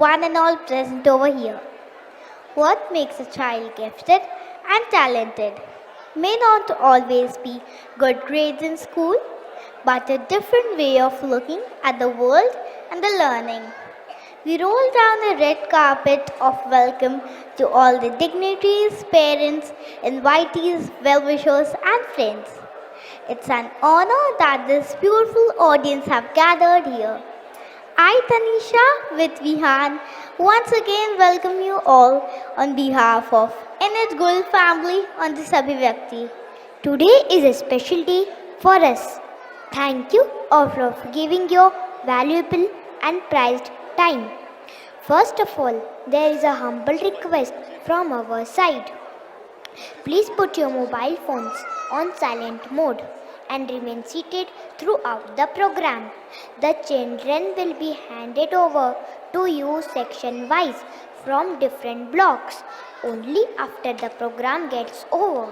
one and all present over here. What makes a child gifted and talented may not always be good grades in school, but a different way of looking at the world and the learning. We roll down a red carpet of welcome to all the dignitaries, parents, invitees, well-wishers and friends. It's an honor that this beautiful audience have gathered here. I, Tanisha, with Vihan, once again welcome you all on behalf of NH Gul family on this Abhivyakti. Today is a special day for us. Thank you all for giving your valuable and prized time. First of all, there is a humble request from our side. Please put your mobile phones on silent mode and remain seated throughout the program. The children will be handed over to you section wise from different blocks only after the program gets over.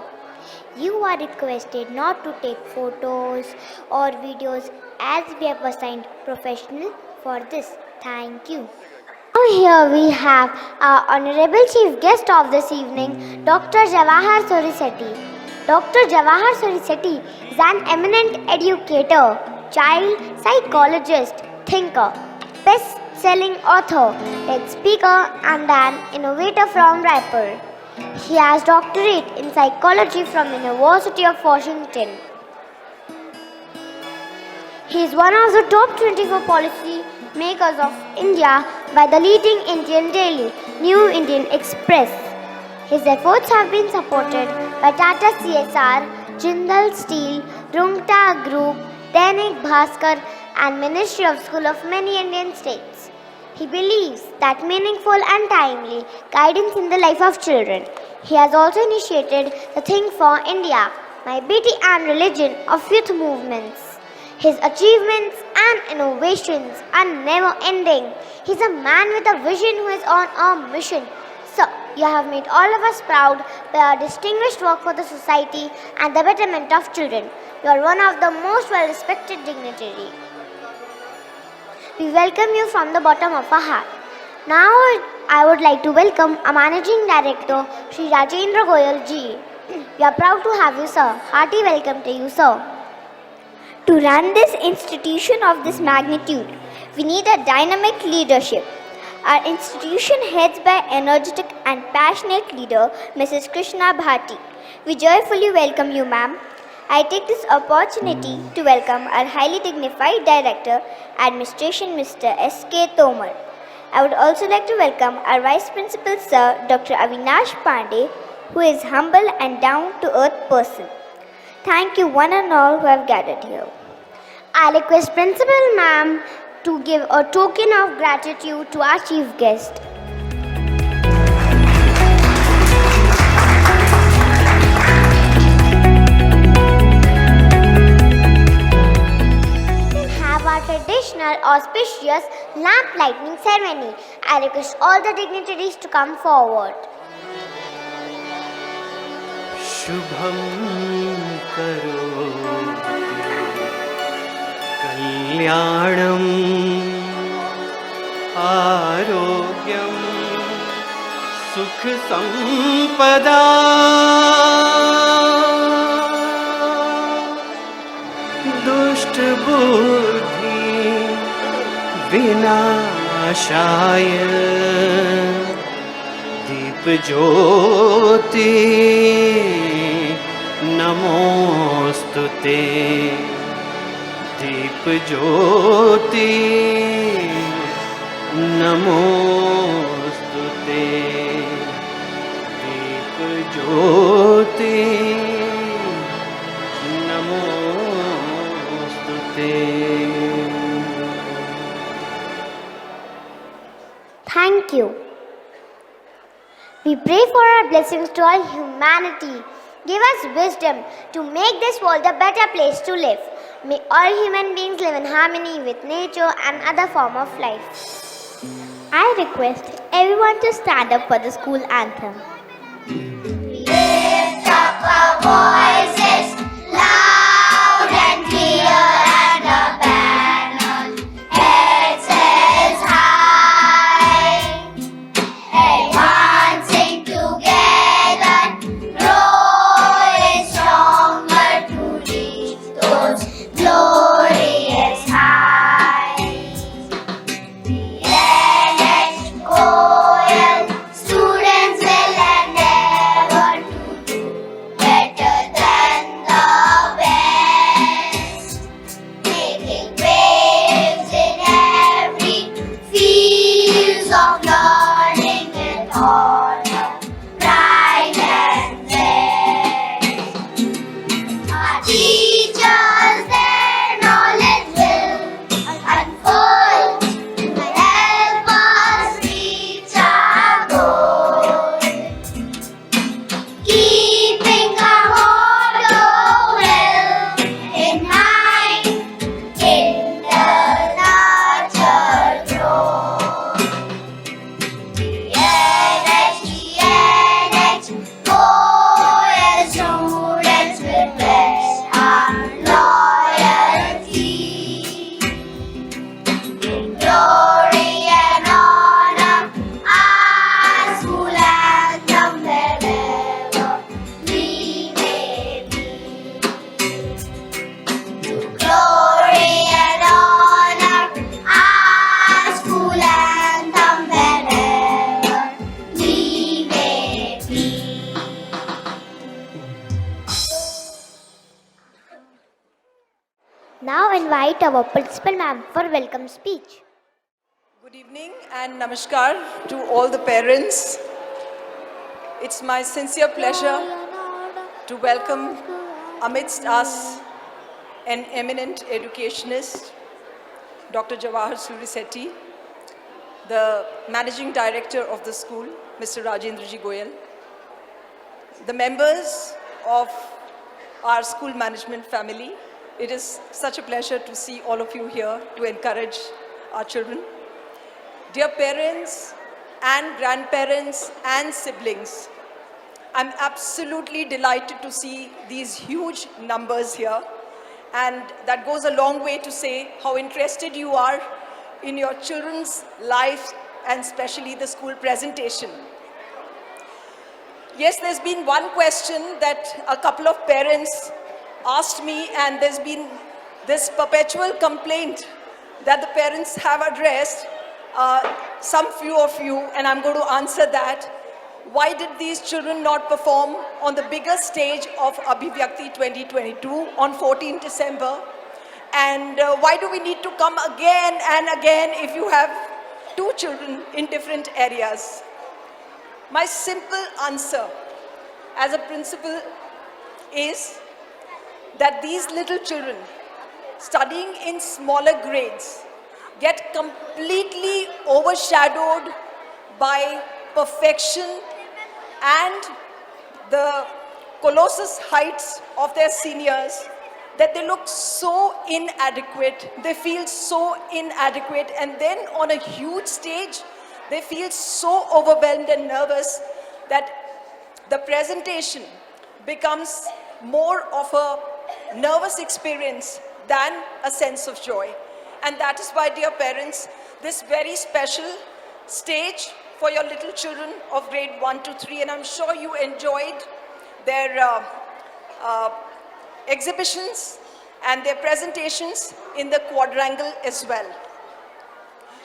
You are requested not to take photos or videos as we have assigned professional for this. Thank you. Now here we have our Honorable Chief Guest of this evening, Dr. Jawahar Surisetti. Dr. Jawahar Surisetti is an eminent educator, child psychologist, thinker, best-selling author, TED speaker and an innovator from Raipur. He has doctorate in psychology from University of Washington. He is one of the top 24 policy makers of India by the leading Indian daily, New Indian Express. His efforts have been supported by Tata CSR, Jindal Steel, Rungta Group, Dainik Bhaskar and Ministry of School of many Indian states. He believes that meaningful and timely guidance in the life of children. He has also initiated the Think for India, My Beauty and Religion of youth movements. His achievements and innovations are never ending. He is a man with a vision who is on a mission. Sir, you have made all of us proud by your distinguished work for the society and the betterment of children. You are one of the most well-respected dignitaries. We welcome you from the bottom of our heart. Now I would like to welcome our Managing Director, Sri Rajendra Goyal ji. We are proud to have you, sir. Hearty welcome to you, sir. To run this institution of this magnitude, we need a dynamic leadership. Our institution heads by energetic and passionate leader, Mrs. Krishna Bhati. We joyfully welcome you, ma'am. I take this opportunity to welcome our highly dignified Director, Administration, Mr. S.K. Tomar. I would also like to welcome our Vice Principal, Sir Dr. Avinash Pandey, who is humble and down-to-earth person. Thank you one and all who have gathered here. I request Principal Ma'am to give a token of gratitude to our Chief Guest. Have our traditional auspicious lamp lighting ceremony. I request all the dignitaries to come forward. Shubham Karo Kalyanam Arogyam Sukh Sampada Dusht Buddhi Vinashaya Deep Jyoti Namostute Deep Jyoti Namostute Deep Jyoti Namostute. Thank you. We pray for our blessings to all humanity. Give us wisdom to make this world a better place to live. May all human beings live in harmony with nature and other form of life. I request everyone to stand up for the school anthem. Lift up our voices, loud and clear, and the banner heads high. invite our principal ma'am for welcome speech. Good evening and namaskar to all the parents. It's my sincere pleasure to welcome amidst us an eminent educationist, Dr. Jawahar Surisetti, the managing director of the school, Mr. Rajendraji Goyal, the members of our school management family. It is such a pleasure to see all of you here to encourage our children. Dear parents and grandparents and siblings, I'm absolutely delighted to see these huge numbers here, and that goes a long way to say how interested you are in your children's life and especially the school presentation. Yes, there's been one question that a couple of parents asked me, and there's been this perpetual complaint that the parents have addressed, some few of you, and I'm going to answer that. Why did these children not perform on the bigger stage of Abhivyakti 2022 on 14 December? And why do we need to come again and again if you have two children in different areas? My simple answer as a principal is that these little children studying in smaller grades get completely overshadowed by perfection and the colossus heights of their seniors, that they look so inadequate, they feel so inadequate, and then on a huge stage, they feel so overwhelmed and nervous that the presentation becomes more of a nervous experience than a sense of joy. And that is why, dear parents, this very special stage for your little children of grade 1 to 3, and I'm sure you enjoyed their exhibitions and their presentations in the quadrangle as well.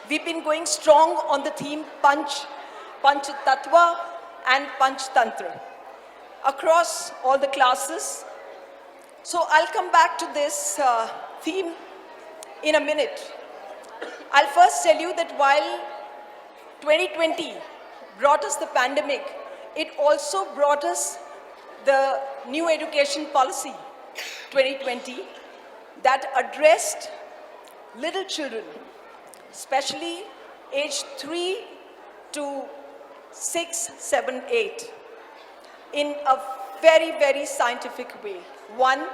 We've been going strong on the theme Panch Tattva and Panch Tantra across all the classes. So I'll come back to this theme in a minute. I'll first tell you that while 2020 brought us the pandemic, it also brought us the new education policy 2020 that addressed little children, especially aged 3 to 6, 7, 8, in a very, very scientific way. One,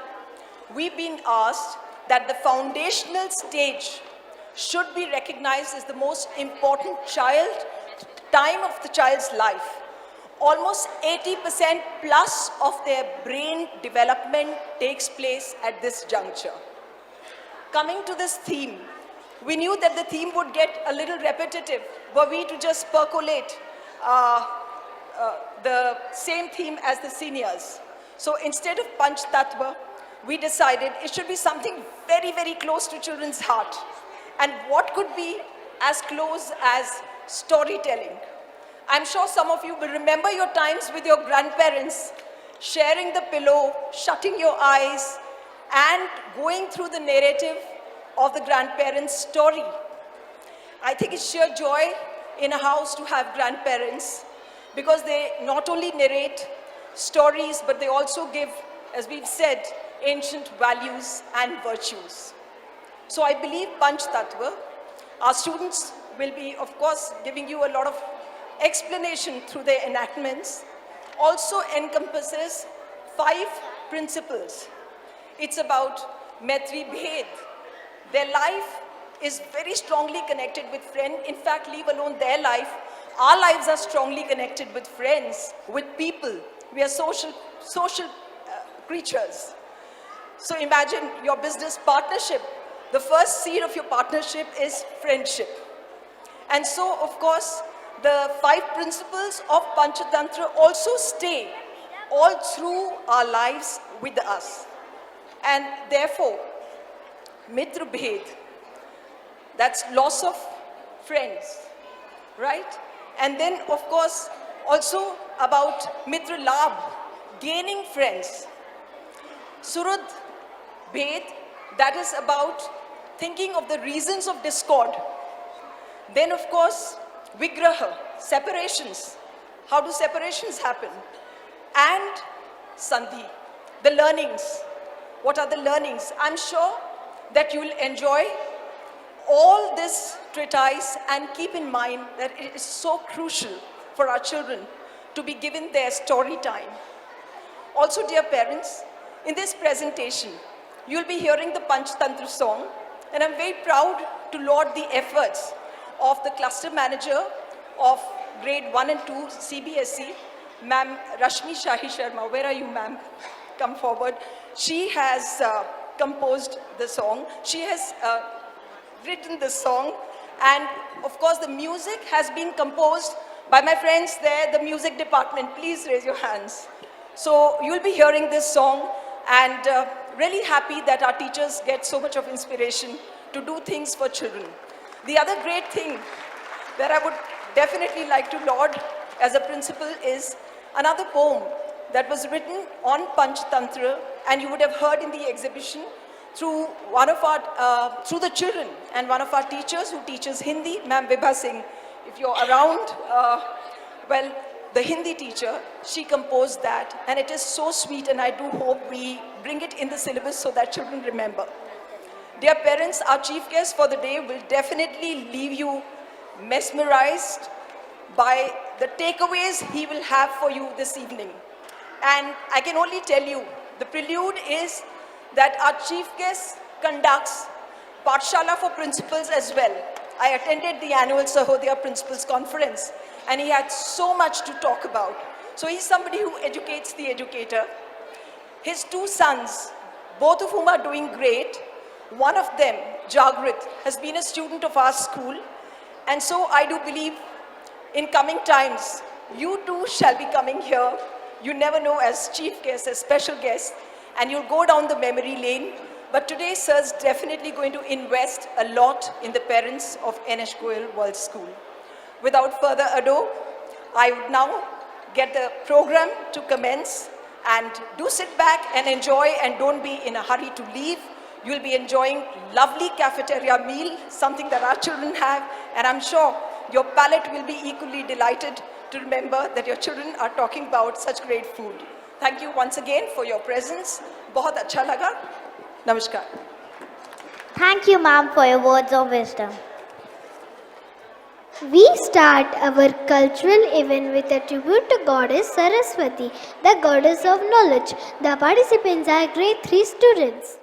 we've been asked that the foundational stage should be recognized as the most important time of the child's life. Almost 80% plus of their brain development takes place at this juncture. Coming to this theme, we knew that the theme would get a little repetitive were we to just percolate the same theme as the seniors. So instead of Panch Tattva, we decided it should be something very, very close to children's heart. And what could be as close as storytelling? I'm sure some of you will remember your times with your grandparents, sharing the pillow, shutting your eyes, and going through the narrative of the grandparents' story. I think it's sheer joy in a house to have grandparents, because they not only narrate stories, but they also give, as we've said, ancient values and virtues. So I believe Panch Tattva, our students will be, of course, giving you a lot of explanation through their enactments, also encompasses 5 principles. It's about Maitri Bhed. Their life is very strongly connected with friends. In fact, leave alone their life, our lives are strongly connected with friends, with people. We are social creatures. So imagine your business partnership. The first seed of your partnership is friendship. And so, of course, the 5 principles of Panchatantra also stay all through our lives with us. And therefore, Mitra Bhed, that's loss of friends, right? And then, of course, also about Mitra Labh, gaining friends. Surud Bhed, that is about thinking of the reasons of discord. Then, of course, Vigraha, separations. How do separations happen? And Sandhi, the learnings. What are the learnings? I'm sure that you will enjoy all this treatise and keep in mind that it is so crucial for our children to be given their story time. Also, dear parents, in this presentation, you'll be hearing the Panchtantra song, and I'm very proud to laud the efforts of the cluster manager of grade 1 and 2 CBSE, Ma'am Rashmi Shahi Sharma. Where are you, ma'am? Come forward. She has composed the song. She has written the song, and of course the music has been composed by my friends there, the music department. Please raise your hands. So you'll be hearing this song, and really happy that our teachers get so much of inspiration to do things for children. The other great thing that I would definitely like to laud as a principal is another poem that was written on Panchtantra, and you would have heard in the exhibition through one of our, through the children and one of our teachers who teaches Hindi, Ma'am Vibha Singh. If you're around, well, the Hindi teacher, she composed that, and it is so sweet, and I do hope we bring it in the syllabus so that children remember. Dear parents, our chief guest for the day will definitely leave you mesmerized by the takeaways he will have for you this evening. And I can only tell you, the prelude is that our chief guest conducts Pathshala for principals as well. I attended the annual Sahodaya Principals Conference, and he had so much to talk about. So he's somebody who educates the educator. His two sons, both of whom are doing great, one of them, Jagrit, has been a student of our school, and so I do believe in coming times, you too shall be coming here. You never know, as chief guest, as special guest, and you'll go down the memory lane. But today, sir's definitely going to invest a lot in the parents of N.S. Goyal World School. Without further ado, I would now get the program to commence, and do sit back and enjoy, and don't be in a hurry to leave. You'll be enjoying lovely cafeteria meal, something that our children have, and I'm sure your palate will be equally delighted to remember that your children are talking about such great food. Thank you once again for your presence. Bahut acha laga. Namaskar. Thank you, ma'am, for your words of wisdom. We start our cultural event with a tribute to Goddess Saraswati, the goddess of knowledge. The participants are grade 3 students.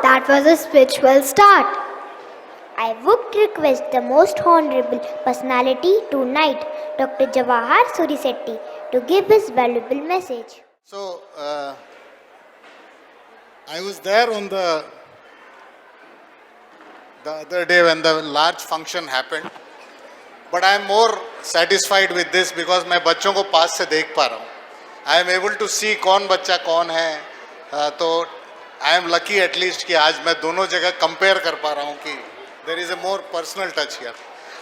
That was a spiritual start. I would request the most honorable personality tonight, Dr. Jawahar Surisetti, to give his valuable message. So, I was there on the other day when the large function happened, but I am more satisfied with this because मैं बच्चों को पास से देख पा रहा हूँ. I am able to see कौन बच्चा कौन है. तो I am lucky at least कि आज मैं दोनों जगह कंपेयर कर पा रहा हूँ कि there is a more personal touch here.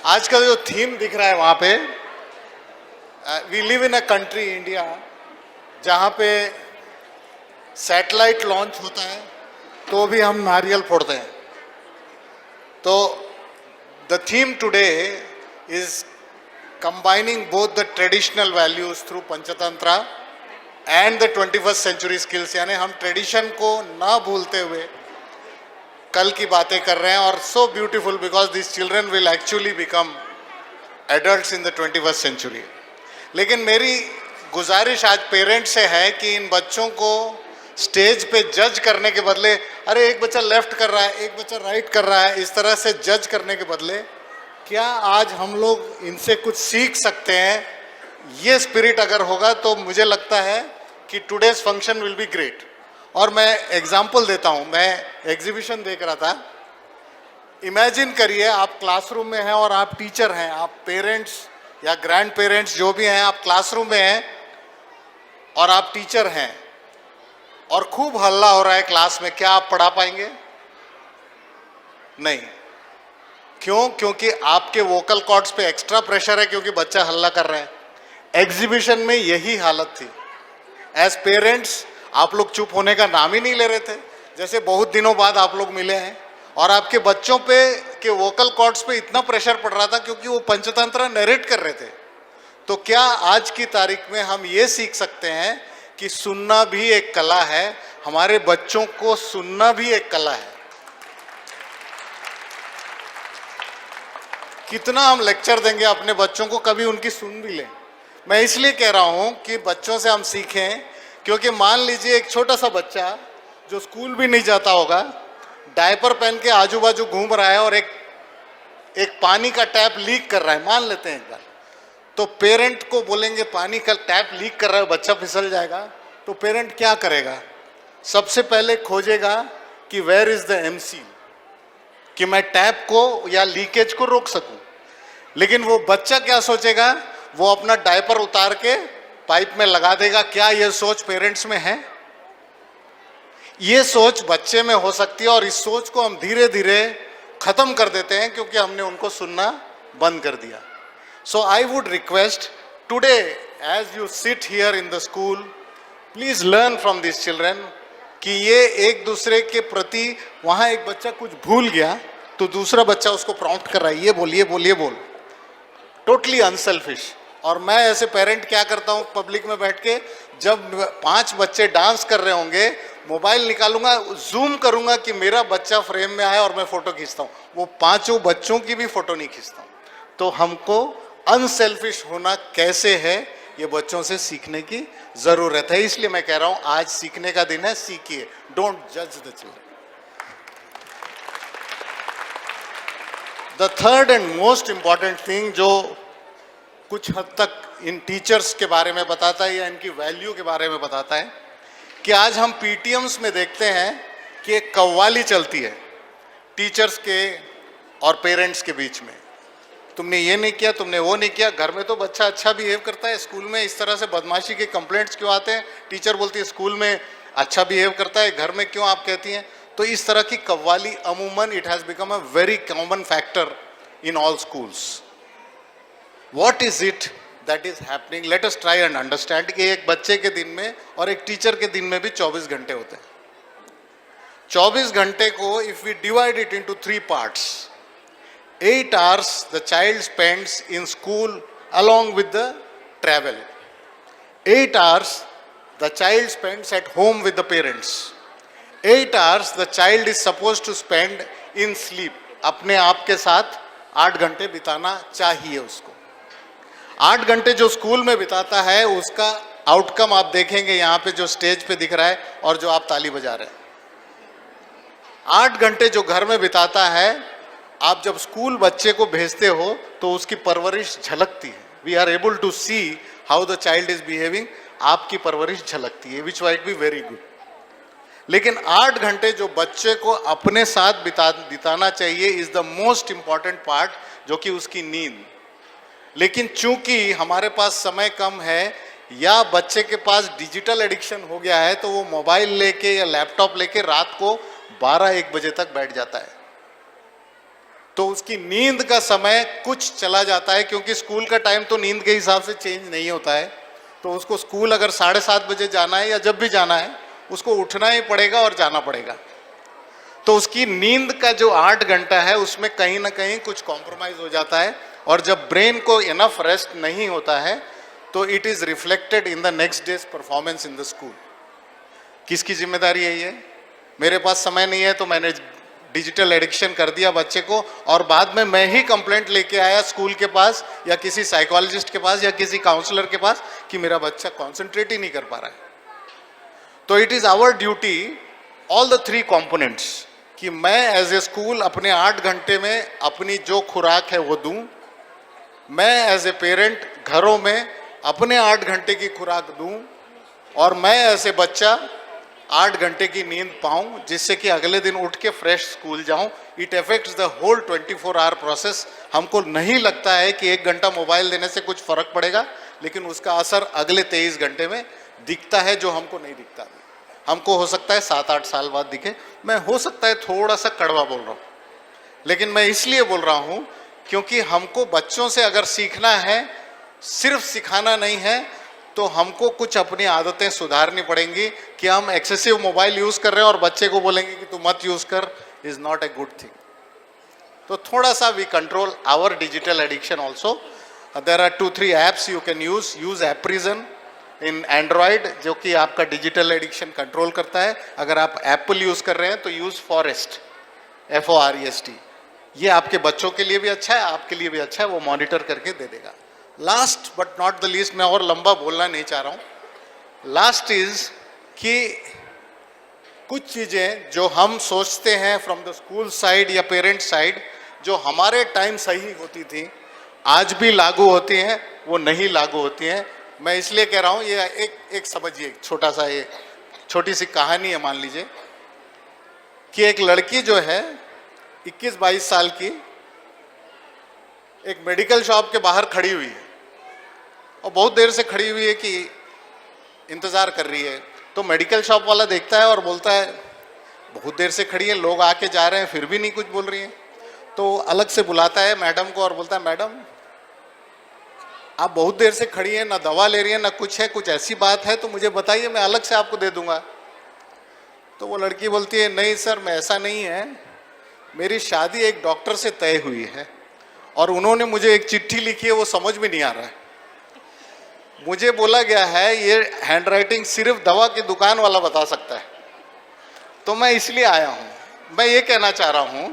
आज का जो थीम दिख रहा है वहाँ पे, we live in a country India जहाँ पे सैटेलाइट लॉन्च होता है तो भी हम नारियल फोड़ते हैं. तो the theme today is combining both the traditional values through Panchatantra and the 21st century skills. यानी हम ट्रेडिशन को ना भूलते हुए कल की बातें कर रहे हैं. और so beautiful because these children will actually become adults in the 21st century. लेकिन मेरी गुजारिश आज पेरेंट्स से है कि इन बच्चों को स्टेज पे जज करने के बदले, अरे एक बच्चा लेफ्ट कर रहा है, एक बच्चा राइट कर रहा है, इस तरह से जज करने के बदले क्या आज हम लोग इनसे कुछ सीख सकते हैं. ये स्पिरिट अगर होगा तो मुझे लगता है कि today's function will be great. और मैं एग्जांपल देता हूँ. मैं एग्जीबिशन देख रहा था. इमेजिन करिए आप क्लासरूम में हैं और आप टीचर हैं, आप पेरेंट्स या ग्रैंड पेरेंट्स जो भी हैं, आप क्लासरूम में हैं और आप टीचर हैं और खूब हल्ला हो रहा है क्लास में. क्या आप पढ़ा पाएंगे? नहीं. क्यों? क्योंकि आपके वोकल कॉर्ड्स पे एक्स्ट्रा प्रेशर है क्योंकि बच्चा हल्ला कर रहा है. एग्जीबिशन में यही हालत थी. एज पेरेंट्स आप लोग चुप होने का नाम ही नहीं ले रहे थे. जैसे बहुत दिनों बाद आप लोग मिले हैं और आपके बच्चों पे के वोकल कॉर्ड्स पे इतना प्रेशर पड़ रहा था क्योंकि वो पंचतंत्र नरेट कर रहे थे. तो क्या आज की तारीख में हम ये सीख सकते हैं कि सुनना भी एक कला है, हमारे बच्चों को सुनना भी एक कला है. कितना हम लेक्चर देंगे अपने बच्चों को, कभी उनकी सुन भी लें. मैं इसलिए कह रहा हूं कि बच्चों से हम सीखें क्योंकि मान लीजिए एक छोटा सा बच्चा जो स्कूल भी नहीं जाता होगा, डायपर पहन के आजू बाजू घूम रहा है और एक पानी का टैप लीक कर रहा है, मान लेते हैं एक बार. तो पेरेंट को बोलेंगे पानी का टैप लीक कर रहा है, बच्चा फिसल जाएगा. तो पेरेंट क्या करेगा? सबसे पहले खोजेगा कि वेयर इज द एमसी, कि मैं टैप को या लीकेज को रोक सकूं. लेकिन वो बच्चा क्या सोचेगा? वो अपना डायपर उतार के पाइप में लगा देगा. क्या ये सोच पेरेंट्स में है? ये सोच बच्चे में हो सकती है और इस सोच को हम धीरे धीरे खत्म कर देते हैं क्योंकि हमने उनको सुनना बंद कर दिया. So I would request today, as you sit here in the school, please learn from these children कि ये एक दूसरे के प्रति, वहाँ एक बच्चा कुछ भूल गया तो दूसरा बच्चा उसको प्रॉम्प्ट कर रहा है, ये बोल, ये बोल, ये बोल. Totally unselfish. और मैं ऐसे पेरेंट क्या करता हूँ पब्लिक में बैठ के, जब 5 बच्चे डांस कर रहे होंगे, मोबाइल निकालूंगा, जूम करूंगा कि मेरा बच्चा फ्रेम में आए और मैं फोटो खींचता हूँ. वो 5 बच्चों की भी फोटो नहीं खींचता हूँ. तो हमको अनसेल्फिश होना कैसे है ये बच्चों से सीखने की जरूरत है. इसलिए मैं कह रहा हूं आज सीखने का दिन है, सीखिए. डोंट जज the children. The third and most important thing जो कुछ हद तक इन टीचर्स के बारे में बताता है या इनकी वैल्यू के बारे में बताता है कि आज हम पीटीएम्स में देखते हैं कि एक कव्वाली चलती है टीचर्स के और पेरेंट्स के बीच में. तुमने ये नहीं किया, तुमने वो नहीं किया. घर में तो बच्चा अच्छा बिहेव करता है, स्कूल में इस तरह से बदमाशी के कंप्लेंट्स क्यों आते हैं? टीचर बोलती है स्कूल में अच्छा बिहेव करता है, घर में क्यों आप कहती हैं? तो इस तरह की कव्वाली अमूमन it has become a very common factor in all schools. What is it that is happening? Let us try and understand कि एक बच्चे के दिन में और एक टीचर के दिन में भी 24 घंटे होते हैं. 24 घंटे को if we divide it into 3 parts, 8 hours the child spends in school along with the travel. 8 hours the child spends at home with the parents. 8 hours the child is supposed to spend in sleep. अपने आप के साथ 8 घंटे बिताना चाहिए उसको. 8 घंटे जो स्कूल में बिताता है उसका आउटकम आप देखेंगे यहाँ पे जो स्टेज पे दिख रहा है और जो आप ताली बजा रहे हैं. 8 घंटे जो घर में बिताता है, आप जब स्कूल बच्चे को भेजते हो तो उसकी परवरिश झलकती है. We are able to see how the child is behaving. आपकी परवरिश झलकती है, which might be very good. लेकिन 8 घंटे जो बच्चे को अपने साथ बिताना चाहिए is the most important part, जो कि उसकी नींद. लेकिन चूंकि हमारे पास समय कम है या बच्चे के पास डिजिटल एडिक्शन हो गया है, तो वो मोबाइल लेके या लैपटॉप लेके रात को 12-1 बजे तक बैठ जाता है, तो उसकी नींद का समय कुछ चला जाता है, क्योंकि स्कूल का टाइम तो नींद के हिसाब से चेंज नहीं होता है। तो उसको स्कूल अगर 7:30 बजे जाना है या जब भी जाना है, उसको उठना ही पड़ेगा और जाना पड़ेगा। तो उसकी नींद का जो 8 घंटा है उसमें कहीं ना कहीं कुछ कॉम्प्रोमाइज हो जाता है, और जब ब्रेन को इनफ रेस्ट नहीं होता है तो it is reflected in the next days performance in the school. किसकी जिम्मेदारी है ये? मेरे पास समय नहीं है तो मैंने डिजिटल एडिक्शन कर दिया बच्चे को, और बाद में मैं ही कंप्लेंट लेके आया स्कूल के पास या किसी साइकोलॉजिस्ट के पास या किसी काउंसलर के पास कि मेरा बच्चा कॉन्सेंट्रेट ही नहीं कर पा रहा है। तो it is our duty, all the 3 components, कि मैं एज ए स्कूल अपने 8 घंटे में अपनी जो खुराक है वो दूं, मैं एज ए पेरेंट घरों में अपने 8 घंटे की खुराक दूं, और मैं ऐसे बच्चा 8 घंटे की नींद पाऊं, जिससे कि अगले दिन उठ के फ्रेश स्कूल जाऊं। It affects the whole 24 hour process. हमको नहीं लगता है कि 1 घंटा मोबाइल देने से कुछ फर्क पड़ेगा, लेकिन उसका असर अगले 23 घंटे में दिखता है, जो हमको नहीं दिखता। हमको हो सकता है 7-8 साल बाद दिखे। मैं हो सकता है थोड़ा सा कड़वा बोल रहा हूँ, लेकिन मैं इसलिए बोल रहा हूँ क्योंकि हमको बच्चों से अगर सीखना है, सिर्फ सिखाना नहीं है, तो हमको कुछ अपनी आदतें सुधारनी पड़ेंगी। कि हम एक्सेसिव मोबाइल यूज कर रहे हैं और बच्चे को बोलेंगे कि तू मत यूज कर, is not a good thing. तो थोड़ा सा we control our digital addiction also. There are 2-3 apps you can use एप्रिजन इन एंड्रॉयड, जो कि आपका डिजिटल एडिक्शन कंट्रोल करता है। अगर आप एप्पल यूज कर रहे हैं तो यूज फॉरेस्ट, FOREST। ये आपके बच्चों के लिए भी अच्छा है, आपके लिए भी अच्छा है, वो मॉनिटर करके दे देगा। Last but not the least, मैं और लंबा बोलना नहीं चाह रहा हूं। लास्ट इज कि कुछ चीजें जो हम सोचते हैं फ्रॉम द स्कूल साइड या पेरेंट साइड, जो हमारे टाइम सही होती थी, आज भी लागू होती हैं, वो नहीं लागू होती हैं। मैं इसलिए कह रहा हूं, ये एक समझिए, छोटा सा ये छोटी सी कहानी है। मान लीजिए कि एक लड़की जो है 21-22 साल की, एक मेडिकल शॉप के बाहर खड़ी हुई है, और बहुत देर से खड़ी हुई है कि इंतजार कर रही है। तो मेडिकल शॉप वाला देखता है और बोलता है, बहुत देर से खड़ी है, लोग आके जा रहे हैं, फिर भी नहीं कुछ बोल रही है। तो अलग से बुलाता है मैडम को और बोलता है, मैडम आप बहुत देर से खड़ी हैं, ना दवा ले रही है, ना कुछ है, कुछ ऐसी बात है तो मुझे बताइए, मैं अलग से आपको दे दूंगा। तो वो लड़की बोलती है, नहीं सर, मैं ऐसा नहीं है, मेरी शादी एक डॉक्टर से तय हुई है और उन्होंने मुझे एक चिट्ठी लिखी है, वो समझ में नहीं आ रहा है। मुझे बोला गया है ये हैंडराइटिंग सिर्फ दवा की दुकान वाला बता सकता है, तो मैं इसलिए आया हूं। मैं ये कहना चाह रहा हूं,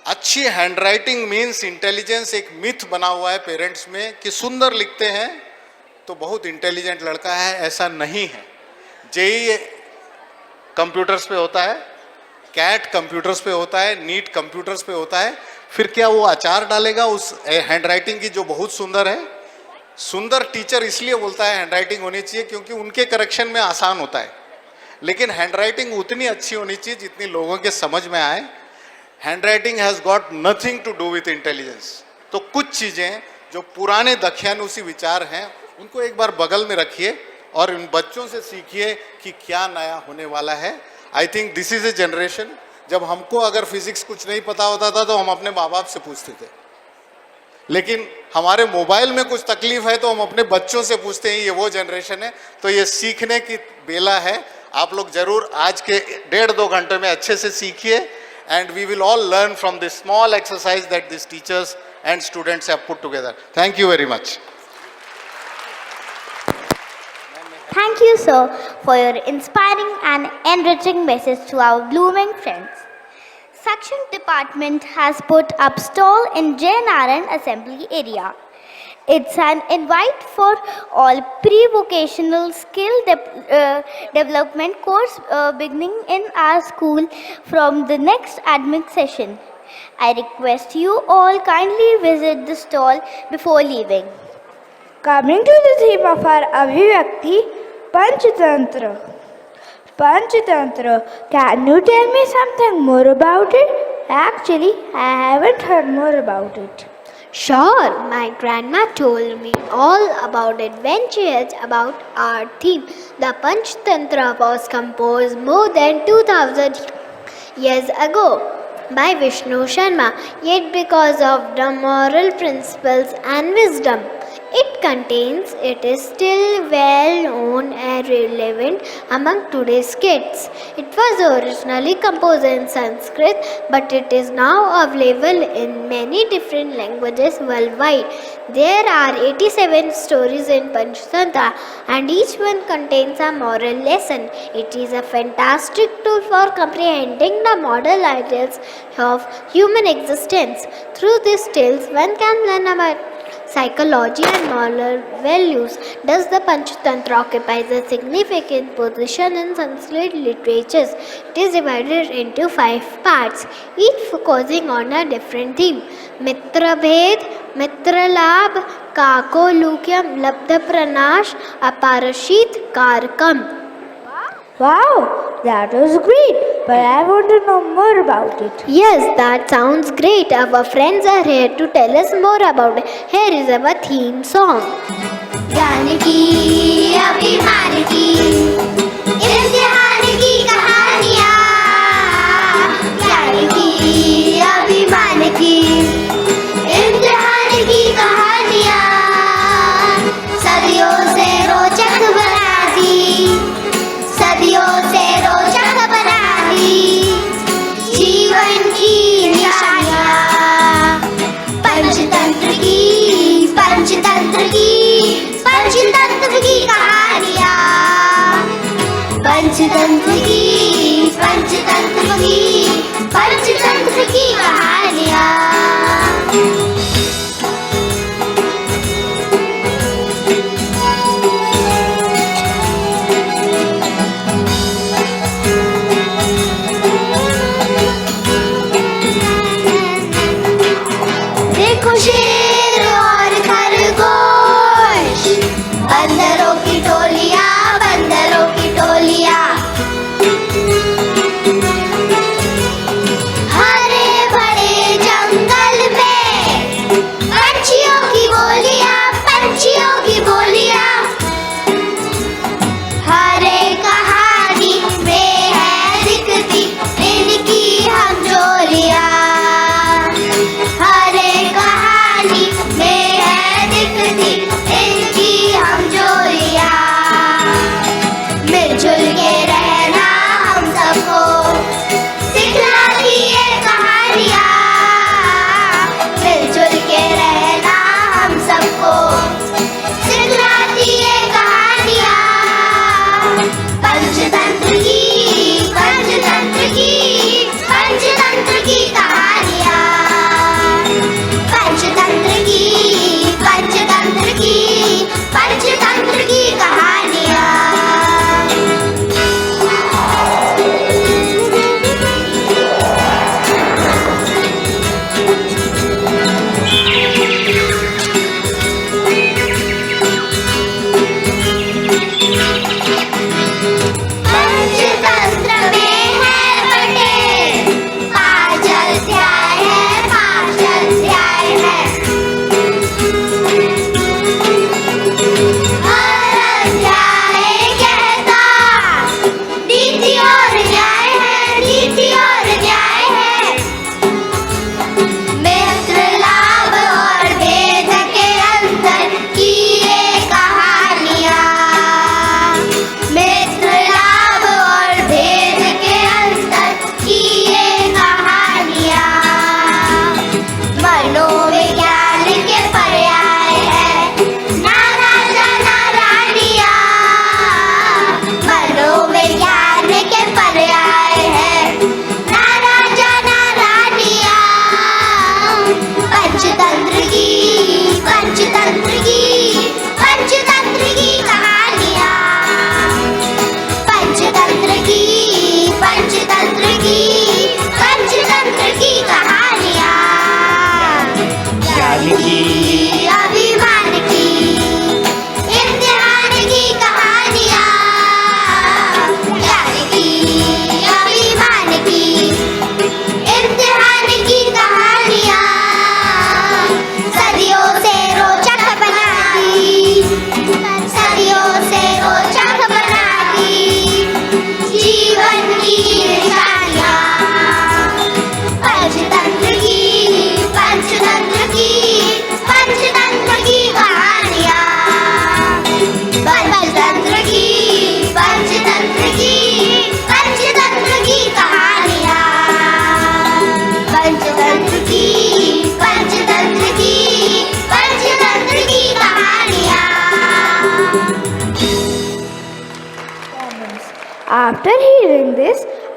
अच्छी हैंडराइटिंग मीन्स इंटेलिजेंस। एक मिथ बना हुआ है पेरेंट्स में कि सुंदर लिखते हैं तो बहुत इंटेलिजेंट लड़का है, ऐसा नहीं है। जेई कंप्यूटर्स पे होता है, कैट कंप्यूटर्स पे होता है, नीट कंप्यूटर्स पे होता है, फिर क्या वो अचार डालेगा उस हैंडराइटिंग की जो बहुत सुंदर है? सुंदर टीचर इसलिए बोलता है हैंडराइटिंग होनी चाहिए क्योंकि उनके करेक्शन में आसान होता है, लेकिन हैंडराइटिंग उतनी अच्छी होनी चाहिए जितनी लोगों के समझ में आए। Handwriting has got nothing to do with intelligence. तो कुछ चीजें जो पुराने दख्यानुसी विचार हैं उनको एक बार बगल में रखिए और इन बच्चों से सीखिए कि क्या नया होने वाला है। I think this is a generation, जब हमको अगर फिजिक्स कुछ नहीं पता होता था तो हम अपने माँ बाप से पूछते थे, लेकिन हमारे मोबाइल में कुछ तकलीफ है तो हम अपने बच्चों से पूछते हैं। ये वो जनरेशन है, तो ये सीखने की बेला है। आप लोग जरूर आज के 1.5-2 घंटे में अच्छे से सीखिए, and we will all learn from this small exercise that these teachers and students have put together. Thank you very much. Thank you, sir, for your inspiring and enriching message to our blooming friends. Section Department has put up stall in Jainaran Assembly area. It's an invite for all pre-vocational skill development course beginning in our school from the next academic session. I request you all kindly visit the stall before leaving. Coming to the theme of our Abhivakti, Panchatantra. Panchatantra, can you tell me something more about it? Actually, I haven't heard more about it. Sure, my grandma told me all about adventures about our theme. The Panchtantra was composed more than 2000 years ago by Vishnu Sharma, yet because of the moral principles and wisdom it is still well known and relevant among today's kids. It was originally composed in Sanskrit, but it is now available in many different languages worldwide. There are 87 stories in Panchtantra, and each one contains a moral lesson. It is a fantastic tool for comprehending the moral ideals of human existence. Through these tales, one can learn about psychology and moral values. Thus, the Panchtantra occupies a significant position in Sanskrit literatures. It is divided into 5 parts, each focusing on a different theme. Mitra Bhed, Mitra Labh, Kako Lukyam, Labdha Pranash, Aparashit, Karkam. Wow, that was great, but I want to know more about it. Yes, that sounds great. Our friends are here to tell us more about it. Here is our theme song. ज्ञान की अभिमान की इम्तिहान की कहानियाँ ज्ञान की अभिमान की इम्तिहान की कहानियाँ सदियों से रोचक बना दी सदियों से रोचक बना दी जीवन की निशानियाँ पंचतंत्र की पंचतंत्र की पंचतंत्र की कहानियाँ पंचतंत्र की पंचतंत्र की पंचतंत्र की कहानियाँ देखो शेर और खरगोश बंदरों की टोलियां बंदरों की टोलियां हरे भरे जंगल में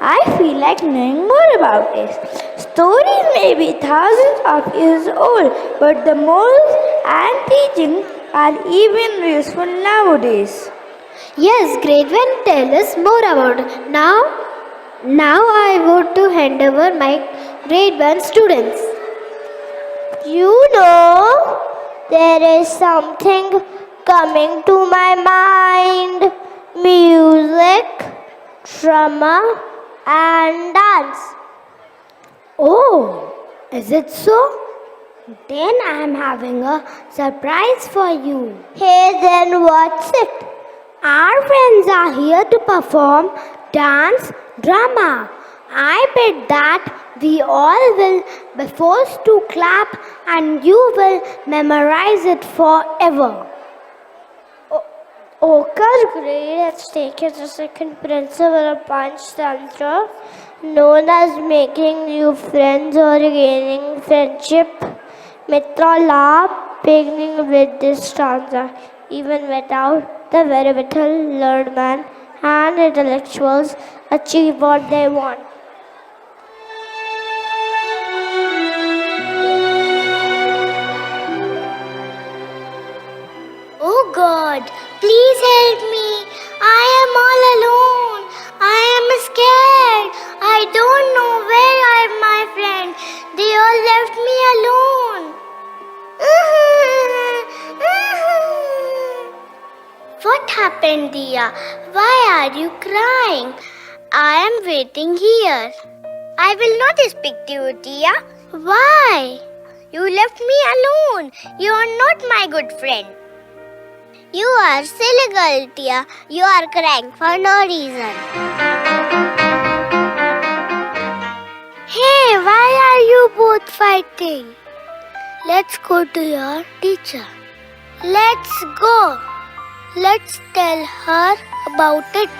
I feel like knowing more about it. Stories may be thousands of years old, but the morals and teachings are even useful nowadays. Yes, grade 1 tell us more about it. Now I want to hand over my grade 1 students. You know, there is something coming to my mind. Music, drama, and dance. Oh, is it so? Then I am having a surprise for you. Hey, then what's it? Our friends are here to perform dance drama. I bet that we all will be forced to clap and you will memorize it forever. Okar's grade has taken the second principle of Panchtantra, known as making new friends or gaining friendship. Mitra Labh, beginning with this stanza, even without the very little learned man and intellectuals achieve what they want. Oh God, please help me. I am all alone. I am scared. I don't know where are my friends. They all left me alone. What happened, Dia? Why are you crying? I am waiting here. I will not speak to you, Dia. Why? You left me alone. You are not my good friend. You are silly girl, Tia. You are crying for no reason. Hey, why are you both fighting? Let's go to your teacher. Let's go. Let's tell her about it.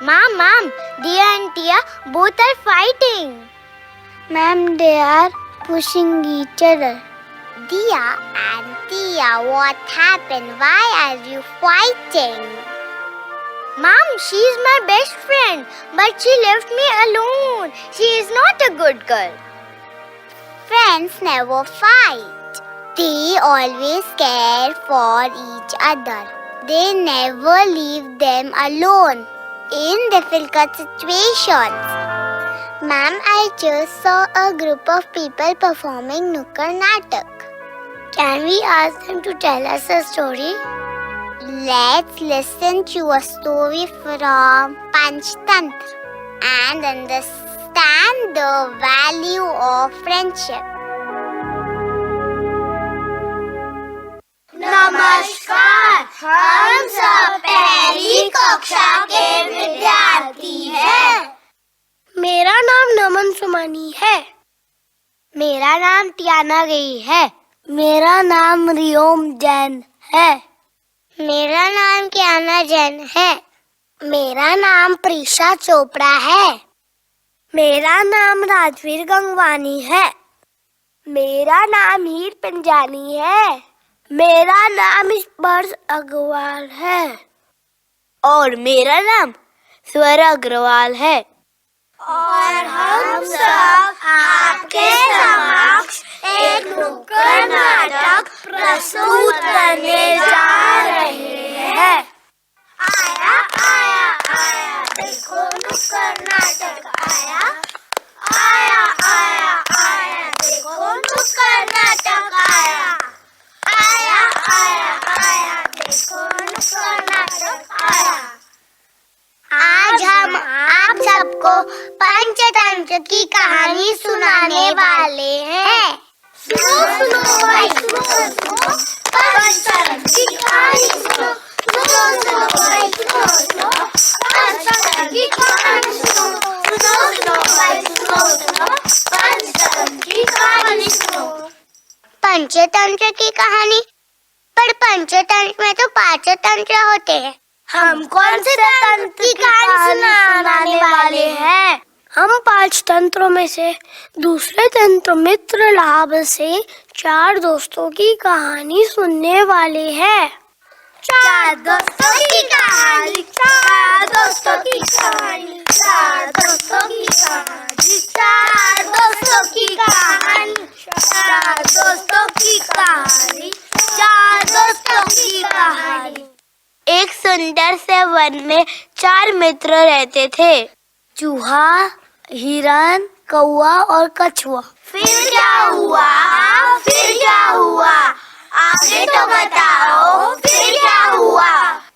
Mom, Dia and Tia both are fighting. Ma'am, they are pushing each other. Dia and Tia, what happened? Why are you fighting? Mom, she is my best friend, but she left me alone. She is not a good girl. Friends never fight. They always care for each other. They never leave them alone in difficult situations. Ma'am, I just saw a group of people performing Nukkad Natak. Can we ask them to tell us a story? Let's listen to a story from Panchtantra and understand the value of friendship. नमस्कार, हम सब पहली कक्षा के विद्यार्थी हैं। मेरा नाम नमन सुमानी है। मेरा नाम टियाना गई है। मेरा नाम रियोम जैन है। मेरा नाम कियाना जैन है। मेरा नाम प्रीशा चोपड़ा है। मेरा नाम राजवीर गंगवानी है। मेरा नाम हीर पंजानी है। मेरा नाम स्पर्श अग्रवाल है। और मेरा नाम स्वर अग्रवाल है। और हम सब आपके समक्ष एक नुक्कड़ नाटक प्रस्तुत करने जा रहे हैं। आया आया आया देखो नुक्कड़ नाटक आया। आया आया आया देखो नुक्कड़ नाटक आया। आया आया आया देखो नुक्कड़ नाटक आया। आज हम आप सबको पंचतंत्र की कहानी सुनाने वाले हैं। सुनो सुनो भाई सुनो पंचतंत्र की कहानी सुनो। सुनो सुनो भाई सुनो पंचतंत्र की कहानी सुनो। सुनो सुनो भाई सुनो पंचतंत्र की कहानी सुनो। पंचतंत्र की कहानी? पर पंचतंत्र में तो पांच तंत्र होते हैं। हम कौन से तंत्र की कहानी सुनाने वाले हैं? हम पांच तंत्रों में से दूसरे तंत्र मित्र लाभ से चार दोस्तों की कहानी सुनने वाले हैं। चार दोस्तों की कहानी, चार दोस्तों की कहानी, चार दोस्तों की कहानी, चार दोस्तों की कहानी, चार दोस्तों की कहानी, चार दोस्तों की कहानी। एक सुंदर से वन में 4 मित्र रहते थे, चूहा, हिरन, कौवा और कछुआ। फिर क्या हुआ? फिर क्या हुआ? आगे तो बताओ, फिर क्या हुआ?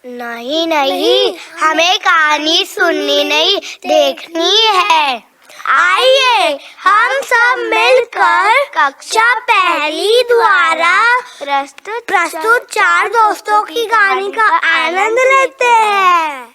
नहीं नहीं, हमें कहानी सुननी नहीं, देखनी है। आइए हम सब मिलकर कक्षा पहली द्वारा प्रस्तुत 4 दोस्तों की कहानी का आनंद लेते हैं।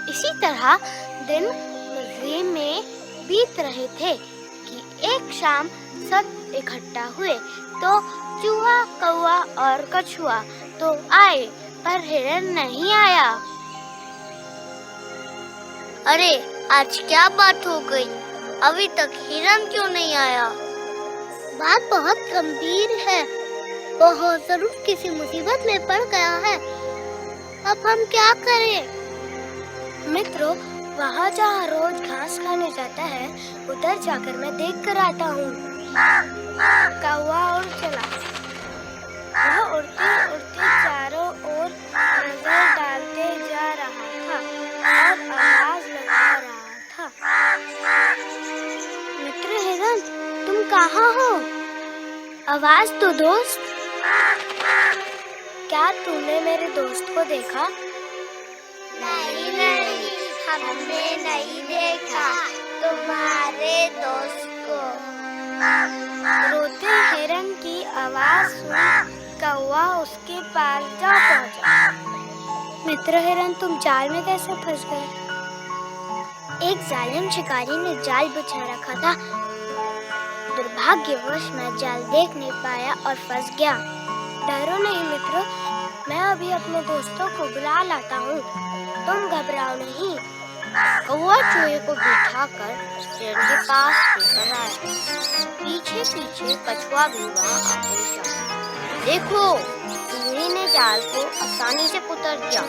इसी तरह दिन मजे में बीत रहे थे कि एक शाम सब इकट्ठा हुए तो चूहा, कौवा और कछुआ तो आए, पर हिरन नहीं आया। अरे आज क्या बात हो गई? अभी तक हिरन क्यों नहीं आया? बात बहुत गंभीर है, वो जरूर किसी मुसीबत में पड़ गया है। अब हम क्या करें? मित्रों, वहाँ जहाँ रोज घास खाने जाता है, उधर जाकर मैं देख कर आता हूँ। कौवा उड़ चला। वह उड़ते उड़ते चारों ओर नजर डालते जा रहा था और आवाज लगा रहा था। मित्र हिरन, तुम कहाँ हो? आवाज तो दोस्त। क्या तूने मेरे दोस्त को देखा? नहीं नहीं, हमने नहीं देखा तुम्हारे दोस्त को। रोते हिरन की आवाज सुन कौवा उसके पास जा पहुंचा। मित्र हिरन, तुम जाल में कैसे फंस गए? एक जालिम शिकारी ने जाल बिछा रखा था। दुर्भाग्यवश मैं जाल देख नहीं पाया और फंस गया। डरो नहीं मित्रों, मैं अभी अपने दोस्तों को बुला लाता हूँ, तुम घबराओ नहीं। कौवा चूहे को बिठाकर हिरन के पास लेकर आया। पीछे पीछे कछुआ भी वहाँ आ पहुंचा। देखो, चूहे ने जाल को आसानी से पुतर दिया।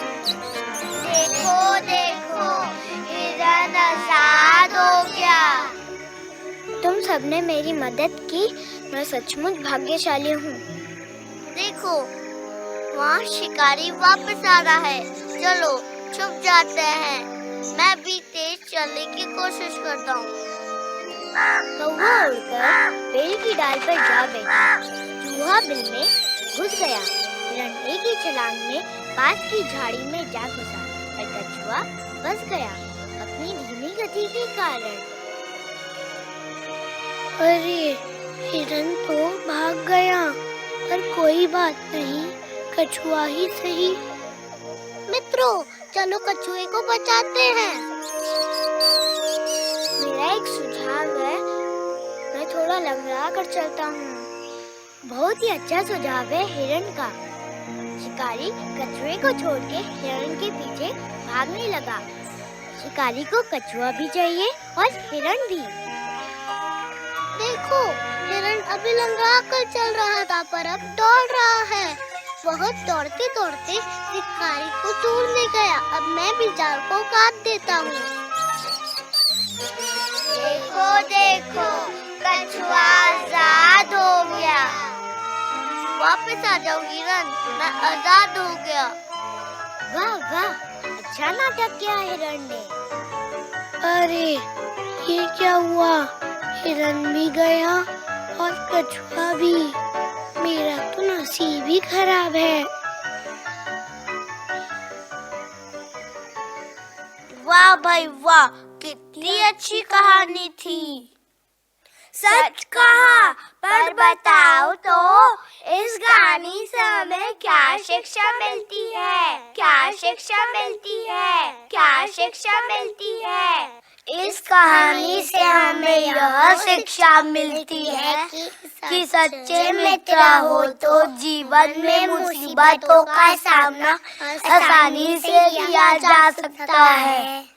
देखो देखो, हिरन आजाद हो गया। तुम सबने मेरी मदद की, मैं सचमुच भाग्यशाली हूँ। देखो, वहाँ शिकारी वापस आ रहा है। चलो छुप जाते हैं, मैं भी तेज चलने की कोशिश करता हूँ। कौवा उड़कर पेड़ की डाल पर जा बैठा। चूहा बिल में घुस गया। हिरन एक ही छलांग में पास की झाड़ी में जा घुसा, पर कछुआ फंस गया अपनी धीमी गति के कारण। अरे हिरन तो भाग गया, पर कोई बात नहीं, कछुआ ही सही। मित्रों, चलो कछुए को बचाते हैं। मेरा एक सुझाव है, मैं थोड़ा लंगड़ा कर चलता हूँ। बहुत ही अच्छा सुझाव है हिरन का। शिकारी कछुए को छोड़ के हिरन के पीछे भागने लगा। शिकारी को कछुआ भी चाहिए और हिरन भी। देखो, हिरन अभी लंगड़ा कर चल रहा था, पर अब दौड़ रहा है। वह दौड़ते दौड़ते शिकारी को दूर ले गया। अब मैं भी जाल को काट देता हूँ। देखो देखो, कछुआ आजाद हो गया। वापस आ जाओ हिरन, मैं आजाद हो गया। वाह वाह, अच्छा नाटक किया हिरन ने। अरे ये क्या हुआ? हिरन भी गया और कछुआ भी। मेरा तो नसीब ही खराब है। वाह भाई वाह, कितनी अच्छी कहानी थी। सच कहा, पर बताओ तो इस कहानी से हमें क्या शिक्षा मिलती है? क्या शिक्षा मिलती है? क्या शिक्षा मिलती है? इस कहानी से हमें यह शिक्षा मिलती है कि सच्चे मित्र हो तो जीवन में मुसीबतों का सामना आसानी से किया जा सकता है।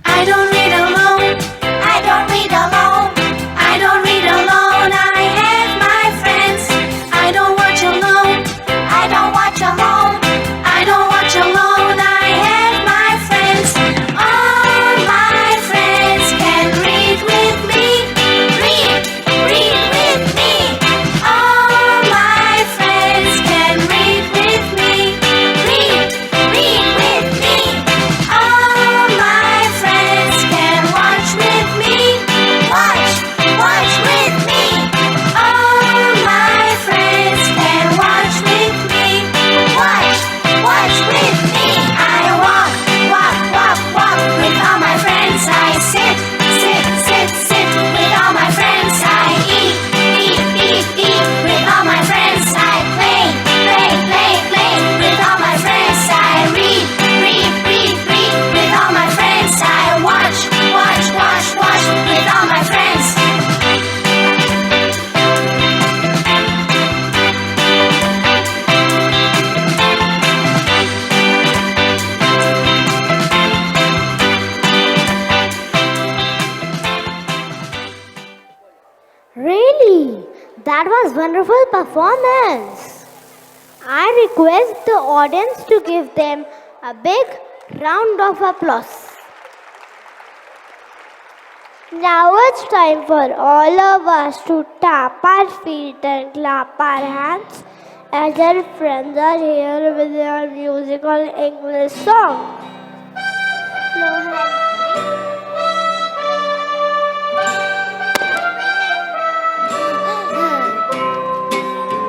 I don't read alone. I don't read alone. I don't read alone. I have my friends. I don't watch alone. I don't watch alone. I don't watch alone. I have my friends. All my friends can read with me. Read with me. All my friends can read with me. Read with me. All my friends can watch with me. Watch with me. All my friends can watch with me. Watch with me. I walk with all my friends. I sit with all my friends. I eat with all my friends. I play with all my friends. I read with all my friends. I watch with all my friends. Really? That was wonderful performance. I request the audience to give them a big round of applause. Now it's time for all of us to tap our feet and clap our hands as our friends are here with their musical English song.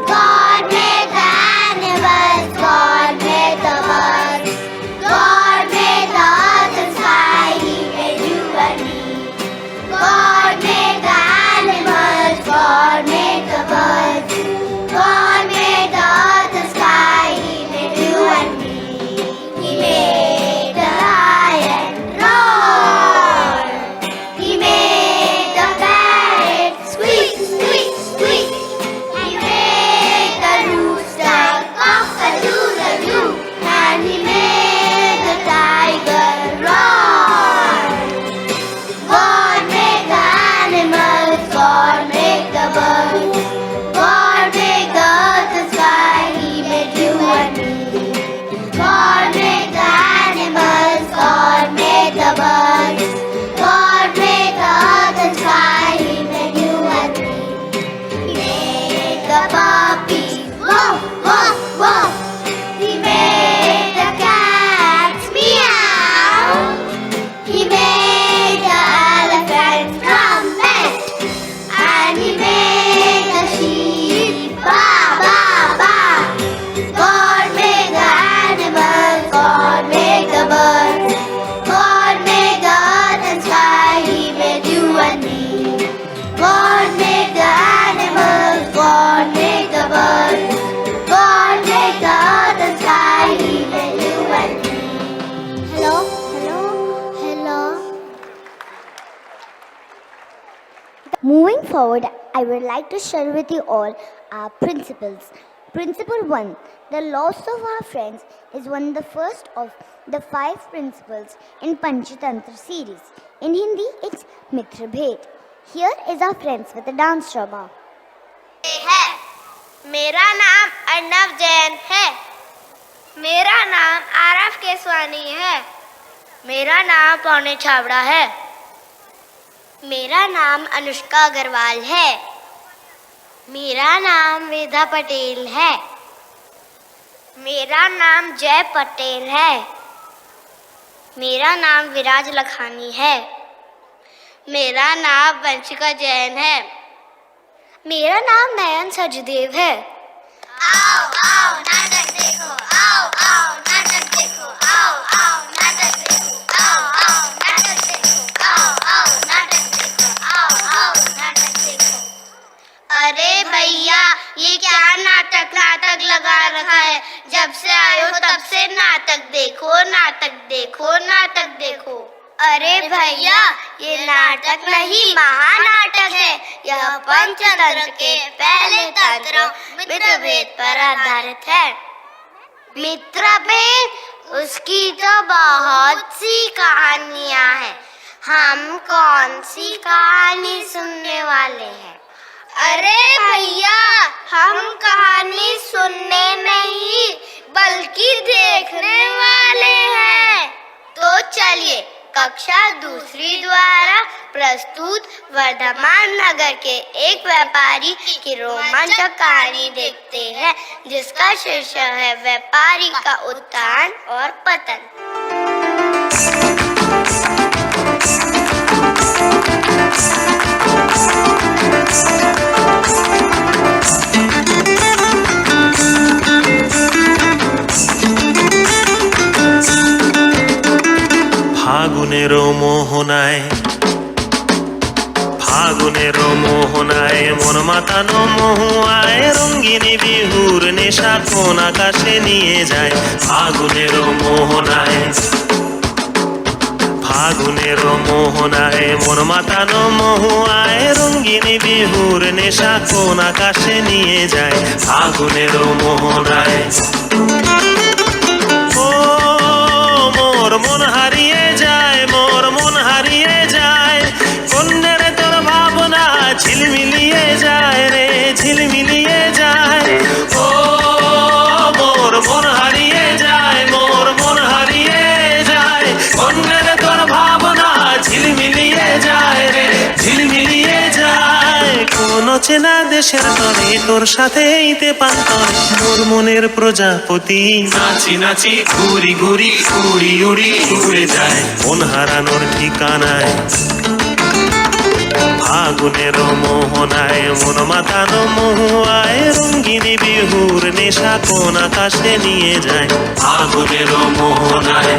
God made the animals, God made the birds, God made the earth and sky, He made you and me. God made the animals, God made the birds, God made the earth and sky, He made you and me. He made Moving forward, I would like to share with you all our principles. Principle 1. The loss of our friends is one of the first of the 5 principles in Panchatantra series. In Hindi, it's Mitra Bhet. Here is our friends with a dance drama. मेरा नाम अर्णव जैन है। मेरा नाम आरफ केसवानी है। मेरा नाम पौने छाबड़ा है। मेरा नाम अनुष्का अग्रवाल है। मेरा नाम वेदा पटेल है। मेरा नाम जय पटेल है। मेरा नाम विराज लखानी है। मेरा नाम वंशिका जैन है। मेरा नाम नयन सचदेव है। आओ आओ नाटक देखो, आओ आओ नाटक देखो, आओ आओ नाटक देखो, आओ आओ नाटक देखो, आओ आओ नाटक देखो, आओ आओ नाटक देखो। अरे भैया, ये क्या नाटक लगा रखा है? जब से आए हो तब से नाटक देखो, नाटक देखो, नाटक देखो। अरे भैया, ये नाटक नहीं महानाटक है। यह पंचतंत्र के पहले तंत्र मित्रभेद पर आधारित है। मित्रभेद, उसकी तो बहुत सी कहानियां हैं। हम कौन सी कहानी सुनने वाले हैं? अरे भैया, हम कहानी सुनने नहीं बल्कि देखने वाले हैं। तो चलिए कक्षा दूसरी द्वारा प्रस्तुत वर्धमान नगर के एक व्यापारी की रोमांचक कहानी देखते हैं, जिसका शीर्षक है व्यापारी का उत्थान और पतन। ফাগুনেরও মোহনায় মন মাতানো মহুয়ায় রঙ্গিনী বিহুর নেশা কোন আকাশে নিয়ে যায়। ফাগুনেরও মোহনায় মন মাতানো মহুয়ায় রঙ্গিনী বিহুর নেশা কোন আকাশে নিয়ে যায়। ফাগুনেরও মোহনায় ও মোর মন হারিয়ে যায়, মোর মন হারিয়ে যায়। কন্যের তোর ভাবনা ঝিলমিলিয়ে যায় রে, ঝিলমিলিয়ে যায়। ও মোর মন হারিয়ে যায়, মোর মন হারিয়ে যায়। কন্যের তোর ভাবনা ঝিলমিলিয়ে যায় রে, ঝিলমিলিয়ে যায়। কোন চেনা দেশের তরে তোর সাথে এইতে পান্তরে মোর মনের প্রজাপতি নাচি নাচি ঘুরি ঘুরি উড়ি উড়ি উড়ে যায় মন হারানোর ঠিকানায়। ফাগুনের মোহনায় মন মাতানো মহুয়ায় রঙ্গিনী বিহুর নেশা কোন আকাশে নিয়ে যায়। ফাগুনের মোহনায়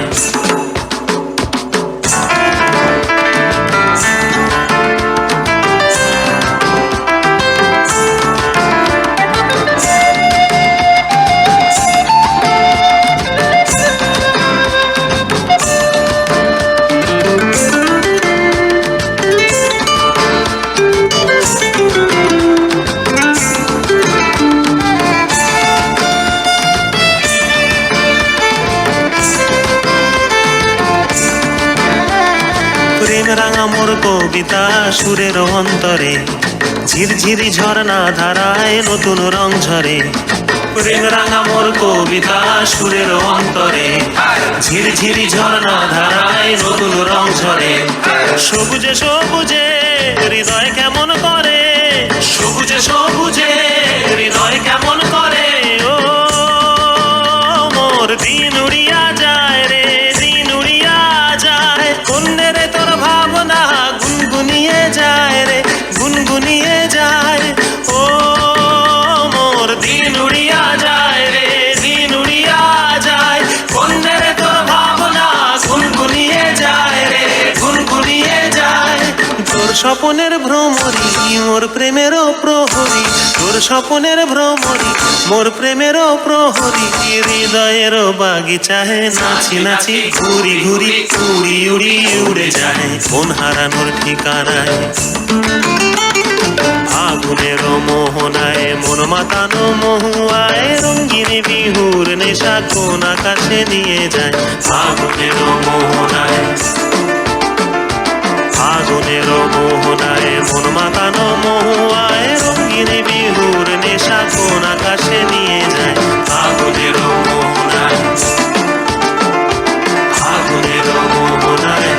রাঙা মোর কবিতা সুরের অন্তরে ঝিরঝিরি ঝর্ণা ধারায় নতুন রং ঝরে। প্রেম রাঙা মোর কবিতা সুরের অন্তরে ঝিরঝিরি ঝর্ণা ধারায় নতুন রং ঝরে। সবুজে সবুজে হৃদয় কেমন করে, সবুজে সবুজে হৃদয় কেমন করে। ও মোর দিন উড়িয়া যায় রে, দিন উড়িয়া যায়। কন্যের তোর ভাবনা গুনগুনিয়ে যায় রে, গুনগুনিয়ে যায়। ও মোর দিন উড়িয়া যায় রে, দিন উড়িয়া যায়। কন্যের তোর ভাবনা গুনগুনিয়ে যায় রে, গুনগুনিয়ে যায়। তোর স্বপনের ভ্রমরি মোর প্রেমেরও প্রহরী, তোর স্বপনের ভ্রমরি মোর প্রেমেরও প্রহরী। হৃদয়ের বাগিচায় নাচি নাচি ঘুরি ঘুরি উড়ি উড়ি উড়ে যায় মন হারানোর ঠিকানায়। মাতানো মহুয়ায় রঙিন বিহুর নেশা কোন আকাশে নিয়ে যায় ফাগুনের মোহনায় ফাগুনের মোহনায় মন মাতানো মহুয়ায় রঙিন বিহুর নেশা কোন আকাশে নিয়ে যায় ফাগুনের মোহনায় ফাগুনের মোহনায়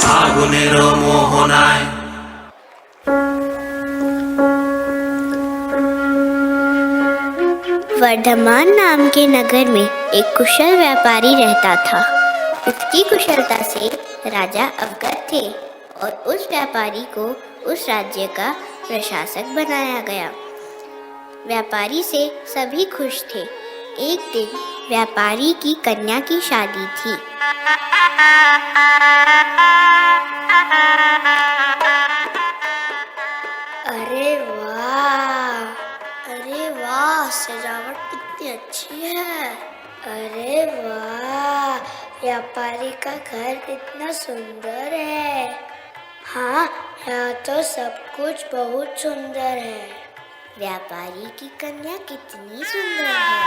ফাগুনের মোহনায়। वर्धमान नाम के नगर में एक कुशल व्यापारी रहता था। उसकी कुशलता से राजा अवगत थे और उस व्यापारी को उस राज्य का प्रशासक बनाया गया। व्यापारी से सभी खुश थे। एक दिन व्यापारी की कन्या की शादी थी। अरे वाह, अरे वाह, सजावट कितनी अच्छी है। अरे वाह, व्यापारी का घर कितना सुंदर है। हाँ, यहाँ तो सब कुछ बहुत सुंदर है। व्यापारी की कन्या कितनी सुंदर है।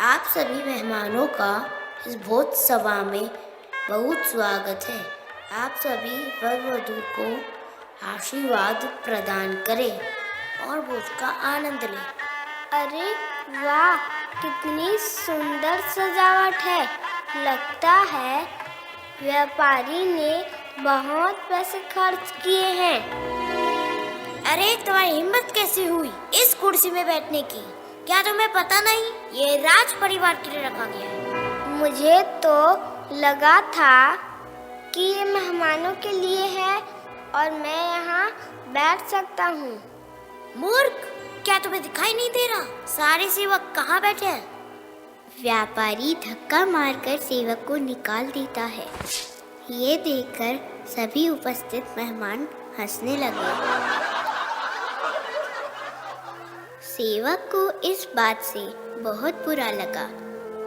आप सभी मेहमानों का इस भोज सभा में बहुत स्वागत है। आप सभी वर वधू को आशीर्वाद प्रदान करें और भोज का आनंद लें। अरे वाह, कितनी सुंदर सजावट है। लगता है व्यापारी ने बहुत पैसे खर्च किए हैं। अरे तुम्हारी हिम्मत कैसे हुई इस कुर्सी में बैठने की? क्या तुम्हें पता नहीं ये राज परिवार के लिए रखा गया है? मुझे तो लगा था कि ये मेहमानों के लिए है और मैं यहाँ बैठ सकता हूँ। मूर्ख, क्या तुम्हें दिखाई नहीं दे रहा सारे सेवक कहाँ बैठे हैं? व्यापारी धक्का मारकर सेवक को निकाल देता है। ये देखकर सभी उपस्थित मेहमान हंसने लगे। सेवक को इस बात से बहुत बुरा लगा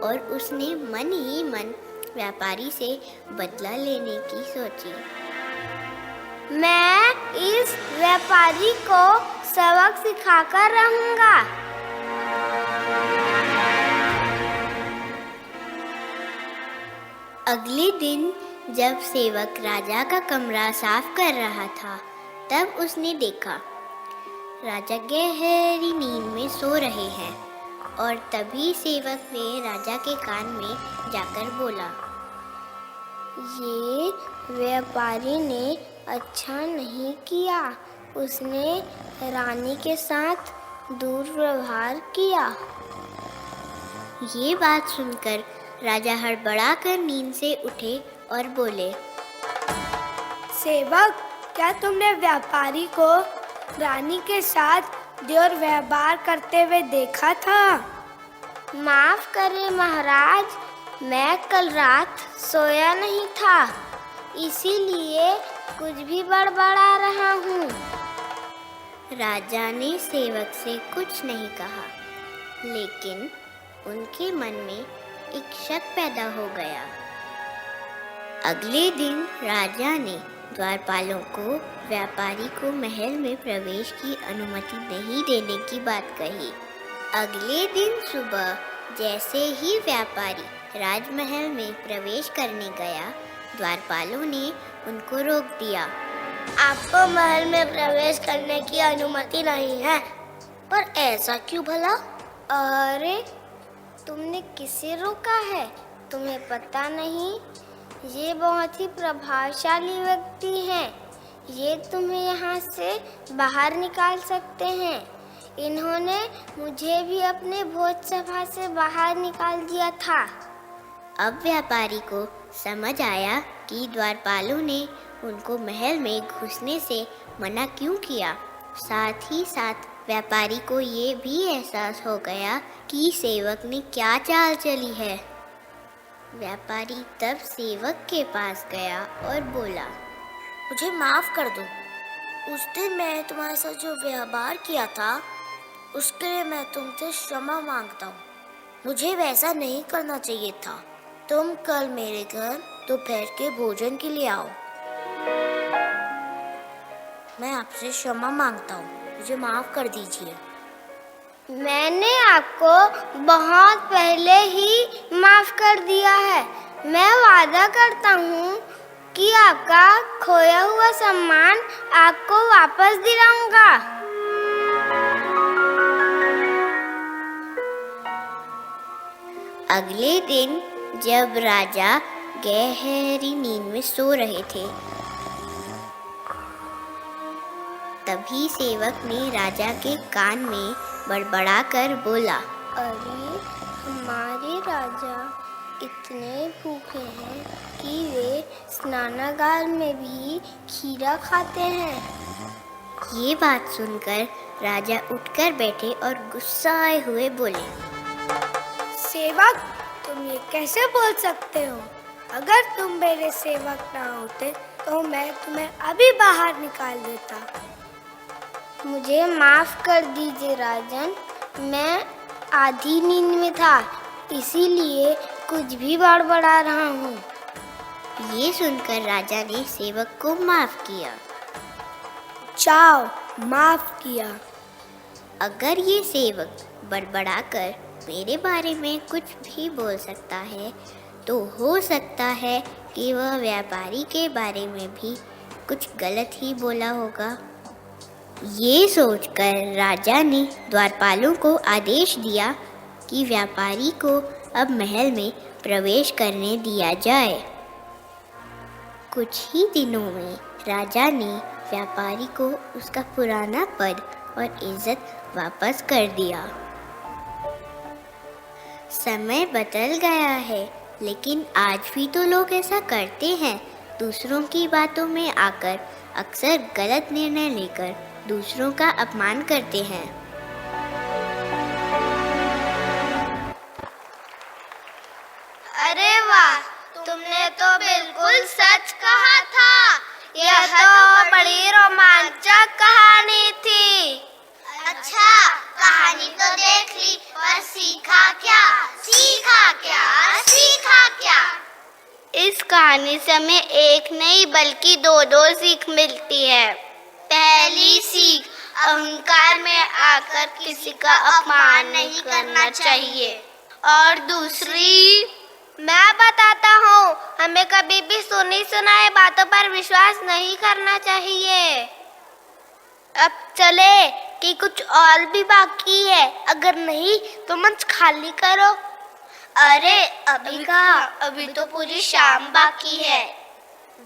और उसने मन ही मन व्यापारी से बदला लेने की सोची। मैं इस व्यापारी को सबक सिखाकर रहूंगा। अगले दिन जब सेवक राजा का कमरा साफ कर रहा था, तब उसने देखा राजा गहरी नींद में सो रहे हैं और तभी सेवक ने राजा के कान में जाकर बोला, ये व्यापारी ने अच्छा नहीं किया। उसने रानी के साथ दुर्व्यवहार किया। ये बात सुनकर राजा हड़बड़ाकर नींद से उठे और बोले, सेवक, क्या तुमने व्यापारी को रानी के साथ दुर्व्यवहार करते हुए देखा था? माफ करें महाराज, मैं कल रात सोया नहीं था, इसीलिए कुछ भी बड़बड़ा रहा हूँ। राजा ने सेवक से कुछ नहीं कहा, लेकिन उनके मन में एक शक पैदा हो गया। अगले दिन राजा ने द्वारपालों को व्यापारी को महल में प्रवेश की अनुमति नहीं देने की बात कही। अगले दिन सुबह जैसे ही व्यापारी राजमहल में प्रवेश करने गया, द्वारपालों ने उनको रोक दिया। आपको महल में प्रवेश करने की अनुमति नहीं है। पर ऐसा क्यों भला? अरे, तुमने किसे रोका है? तुम्हें पता नहीं? ये बहुत ही प्रभावशाली व्यक्ति हैं। ये तुम्हें यहाँ से बाहर निकाल सकते हैं। इन्होंने मुझे भी अपने भोज सभा से बाहर निकाल दिया था। अब व्यापारी को समझ आया कि द्वारपालों ने उनको महल में घुसने से मना क्यों किया। साथ ही साथ व्यापारी को ये भी एहसास हो गया कि सेवक ने क्या चाल चली है। व्यापारी तब सेवक के पास गया और बोला, मुझे माफ कर दो। उस दिन मैंने तुम्हारे साथ जो व्यवहार किया था, उसके लिए मैं तुमसे क्षमा मांगता हूँ। मुझे वैसा नहीं करना चाहिए था। तुम कल मेरे घर दोपहर के भोजन के लिए आओ। मैं आपसे क्षमा मांगता हूँ, मुझे माफ कर दीजिए। मैंने आपको बहुत पहले ही माफ कर दिया है। मैं वादा करता हूँ कि आपका खोया हुआ सम्मान आपको वापस दिलाऊंगा। अगले दिन जब राजा गहरी नींद में सो रहे थे, तभी सेवक ने राजा के कान में बड़बड़ाकर बोला, अरे हमारे राजा इतने भूखे हैं कि वे स्नानागार में भी खीरा खाते हैं। ये बात सुनकर राजा उठकर बैठे और गुस्साए हुए बोले, सेवक, तुम ये कैसे बोल सकते हो? अगर तुम मेरे सेवक ना होते तो मैं तुम्हें अभी बाहर निकाल देता। मुझे माफ कर दीजिए राजन, मैं आधी नींद में था, इसीलिए कुछ भी बड़बड़ा रहा हूँ। ये सुनकर राजा ने सेवक को माफ किया। जाओ, माफ किया। अगर ये सेवक बड़बड़ाकर मेरे बारे में कुछ भी बोल सकता है, तो हो सकता है कि वह व्यापारी के बारे में भी कुछ गलत ही बोला होगा। ये सोचकर राजा ने द्वारपालों को आदेश दिया कि व्यापारी को अब महल में प्रवेश करने दिया जाए। कुछ ही दिनों में राजा ने व्यापारी को उसका पुराना पद और इज्जत वापस कर दिया। समय बदल गया है, लेकिन आज भी तो लोग ऐसा करते हैं। दूसरों की बातों में आकर अक्सर गलत निर्णय लेकर दूसरों का अपमान करते हैं। अरे वाह, तुमने तो बिल्कुल सच कहा था। यह तो बड़ी रोमांचक कहानी थी। अच्छा, कहानी तो देख ली, पर सीखा क्या? सीखा क्या? सीखा क्या? इस कहानी से हमें एक नहीं बल्कि दो सीख मिलती है। पहली सीख, अहंकार में आकर किसी का अपमान नहीं करना चाहिए। और दूसरी, मैं बताता हूँ, हमें कभी भी सुनी सुनाई बातों पर विश्वास नहीं करना चाहिए। अब चले कि कुछ और भी बाकी है, अगर नहीं तो मंच खाली करो। अरे अभी कहाँ, अभी तो पूरी शाम बाकी है।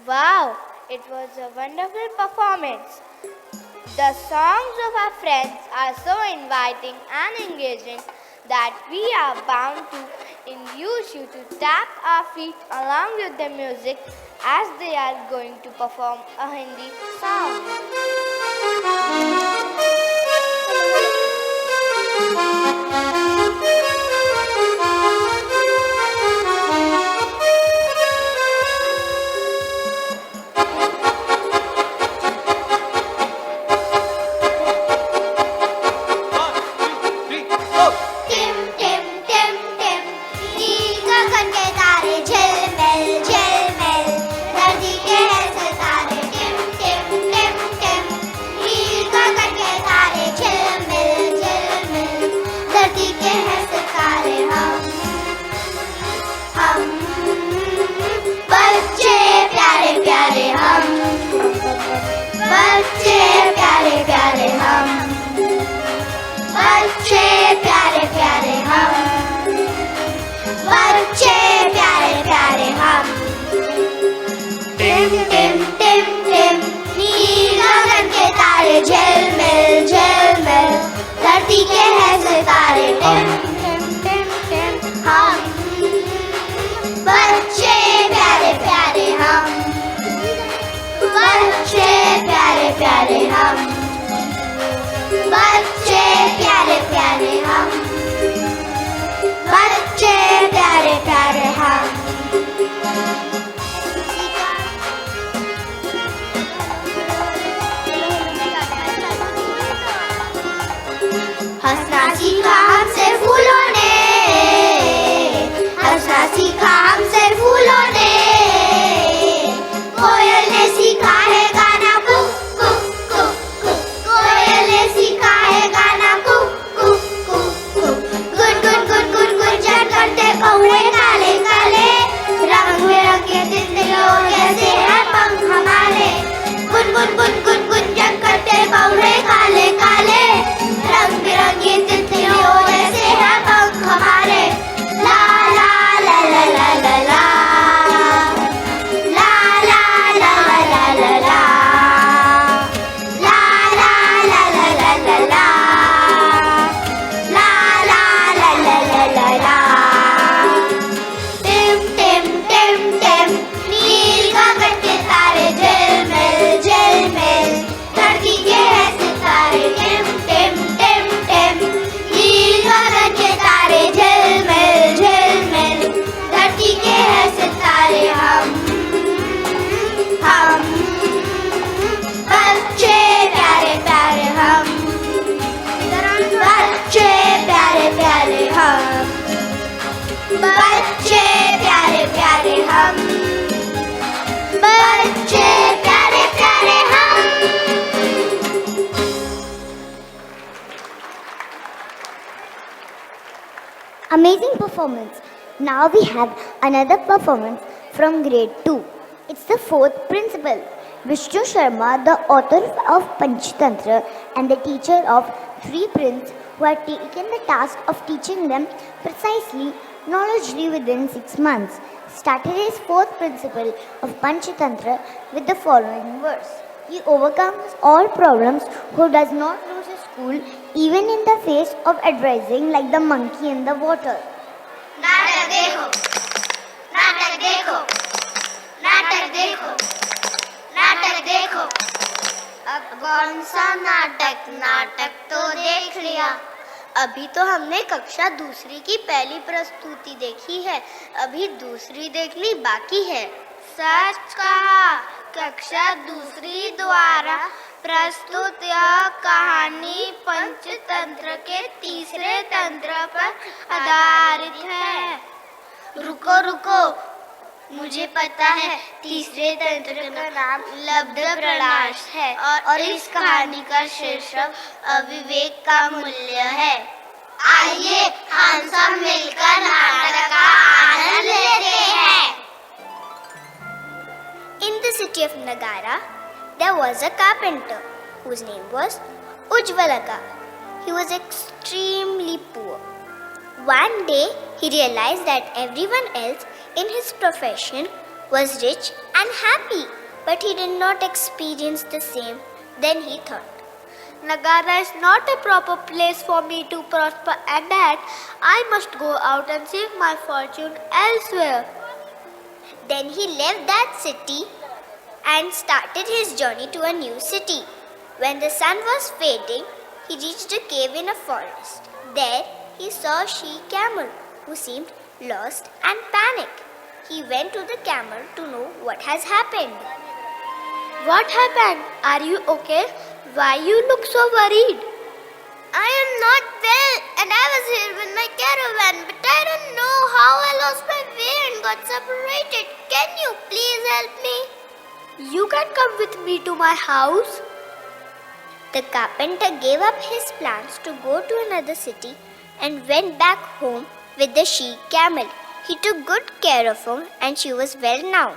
Wow, it was a wonderful performance. The songs of our friends are so inviting and engaging that we are bound to induce you to tap our feet along with the music as they are going to perform a Hindi song. हंसना सीखा हमसे फूलों ने, हंसना सीखा हमसे फूलों ने, कोयल ने सीखा है गाना cook cook cook. performance. Now we have another performance from grade 2. It's the fourth principal. Vishnu Sharma, the author of Panchatantra and the teacher of Three Prince, who had taken the task of teaching them precisely knowledge within 6 months, started his fourth principle of Panchatantra with the following verse. He overcomes all problems who does not lose his cool even in the face of advising like the monkey in the water. नाटक देखो नाटक देखो नाटक देखो नाटक देखो अब कौन सा नाटक नाटक तो देख लिया अभी तो हमने कक्षा दूसरी की पहली प्रस्तुति देखी है अभी दूसरी देखनी बाकी है सच कहा कक्षा दूसरी द्वारा प्रस्तुत यह कहानी पंचतंत्र के तीसरे तंत्र पर आधारित है रुको रुको मुझे पता है तीसरे तंत्र का नाम लब्ध प्रणाश है और इस कहानी का शीर्षक अविवेक का मूल्य है आइए हम सब मिलकर नाटक का आनंद लेते हैं In the city of Nagara, there was a carpenter whose name was Ujvalaka. He was extremely poor. One day, he realized that everyone else in his profession was rich and happy, but he did not experience the same. Then he thought, Nagara is not a proper place for me to prosper, and that I must go out and seek my fortune elsewhere. then he left that city and started his journey to a new city. When the sun was fading, he reached a cave in a forest. There, he saw a she-camel who seemed lost and panicked. He went to the camel to know what has happened. What happened? Are you okay? Why you look so worried? I am not well and I was here with my caravan, but I don't know how I lost my way and got separated. Can you please help me? You can come with me to my house. The carpenter gave up his plans to go to another city and went back home with the she-camel. He took good care of her and she was well now.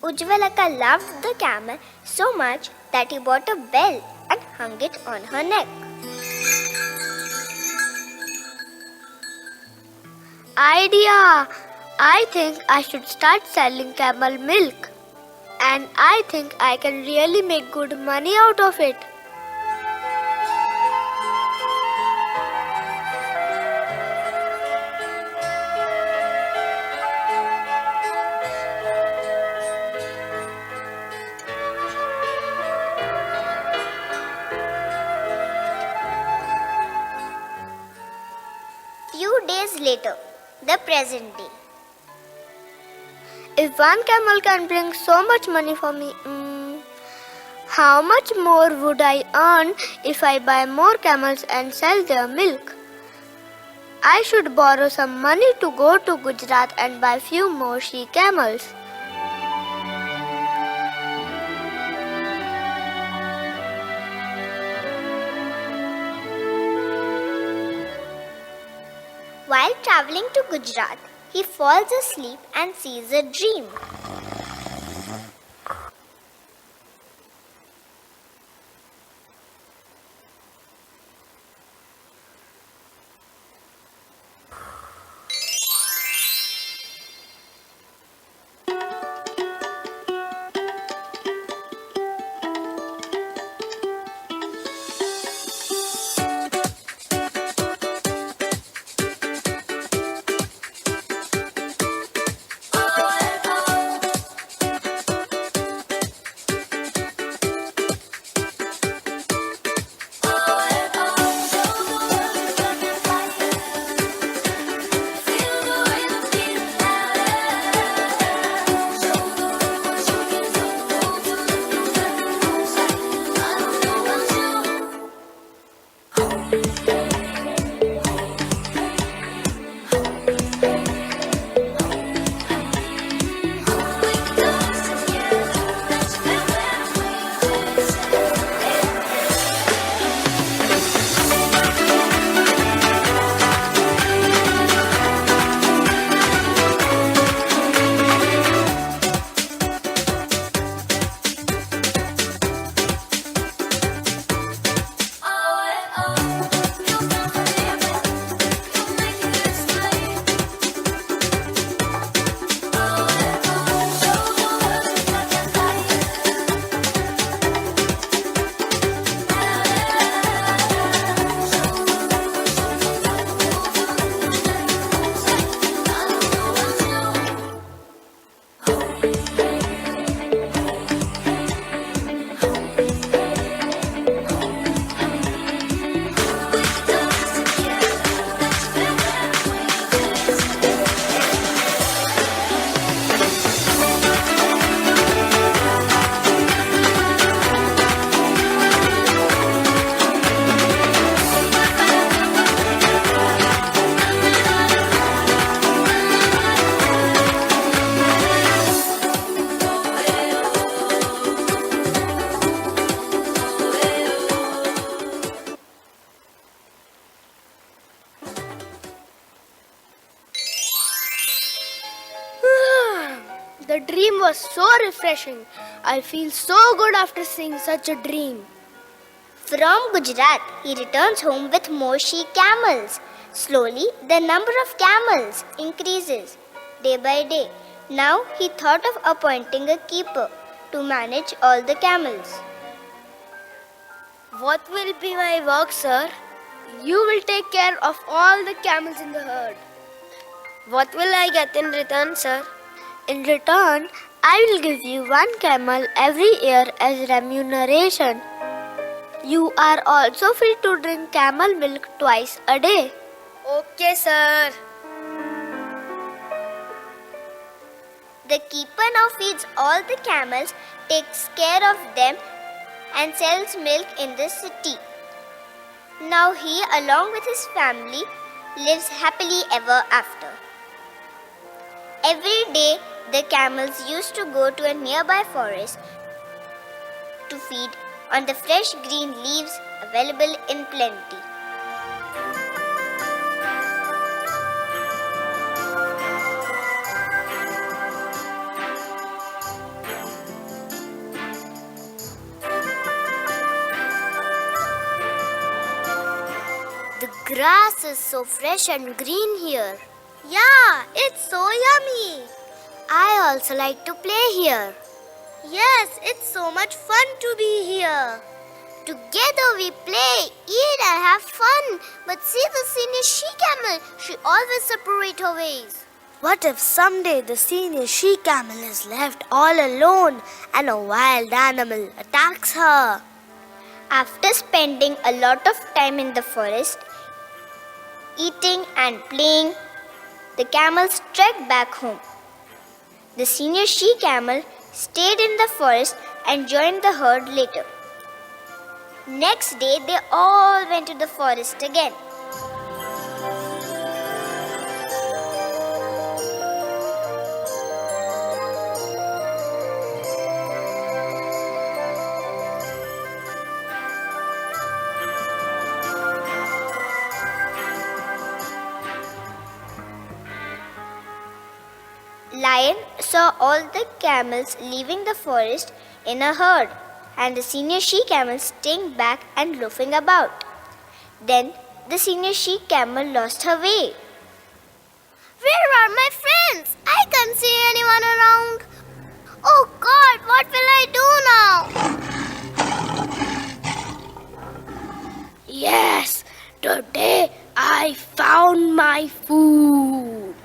Ujvalaka loved the camel so much that he bought a bell and hung it on her neck. Idea! I think I should start selling camel milk. And I think I can really make good money out of it. Few days later, the present day. If one camel can bring so much money for me, how much more would I earn if I buy more camels and sell their milk? I should borrow some money to go to Gujarat and buy few more she-camels. While traveling to Gujarat, he falls asleep and sees a dream. was so refreshing. I feel so good after seeing such a dream. From Gujarat, he returns home with more she-camels. Slowly, the number of camels increases day by day. Now he thought of appointing a keeper to manage all the camels. What will be my work, sir? You will take care of all the camels in the herd. What will I get in return, sir? In return, I will give you 1 camel every year as remuneration. You are also free to drink camel milk twice a day. Okay, sir. The keeper now feeds all the camels, takes care of them, and sells milk in the city. Now he, along with his family, lives happily ever after. Every day, the camels used to go to a nearby forest to feed on the fresh green leaves available in plenty. The grass is so fresh and green here. Yeah, it's so yummy. I also like to play here. Yes, it's so much fun to be here. Together we play, eat and have fun. But see the senior she-camel, she always separates her ways. What if someday the senior she-camel is left all alone and a wild animal attacks her? After spending a lot of time in the forest, eating and playing, the camels trekked back home. The senior she-camel stayed in the forest and joined the herd later. Next day, they all went to the forest again. Lion saw all the camels leaving the forest in a herd, and the senior she-camel staying back and loafing about. Then the senior she-camel lost her way. Where are my friends? I can't see anyone around. Oh God, what will I do now? Yes, today I found my food.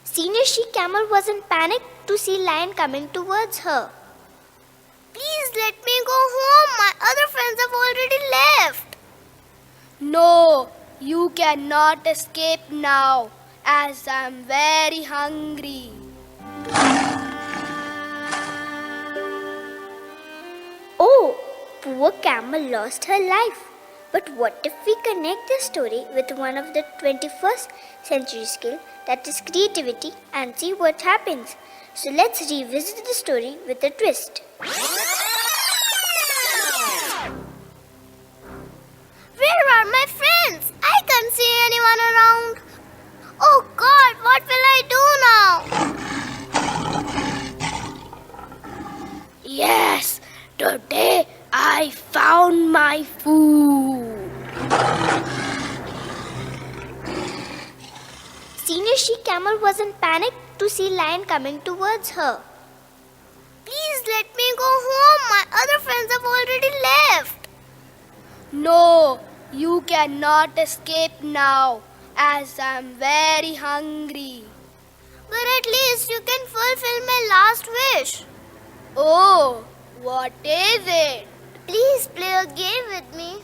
Senior she-camel was in panic to see Lion coming towards her. Please let me go home. My other friends have already left. No, you cannot escape now, as I'm very hungry. Oh, poor camel lost her life. But what if we connect this story with one of the 21st century skill, that is creativity, and see what happens? So let's revisit the story with a twist. Where are my friends? I can't see anyone around. Oh God, what will I do now? Yes, today I found my food. Senior she-camel was in panic to see Lion coming towards her. Please let me go home. My other friends have already left. No, you cannot escape now, as I'm very hungry. But at least you can fulfill my last wish. Oh, what is it? Please play a game with me.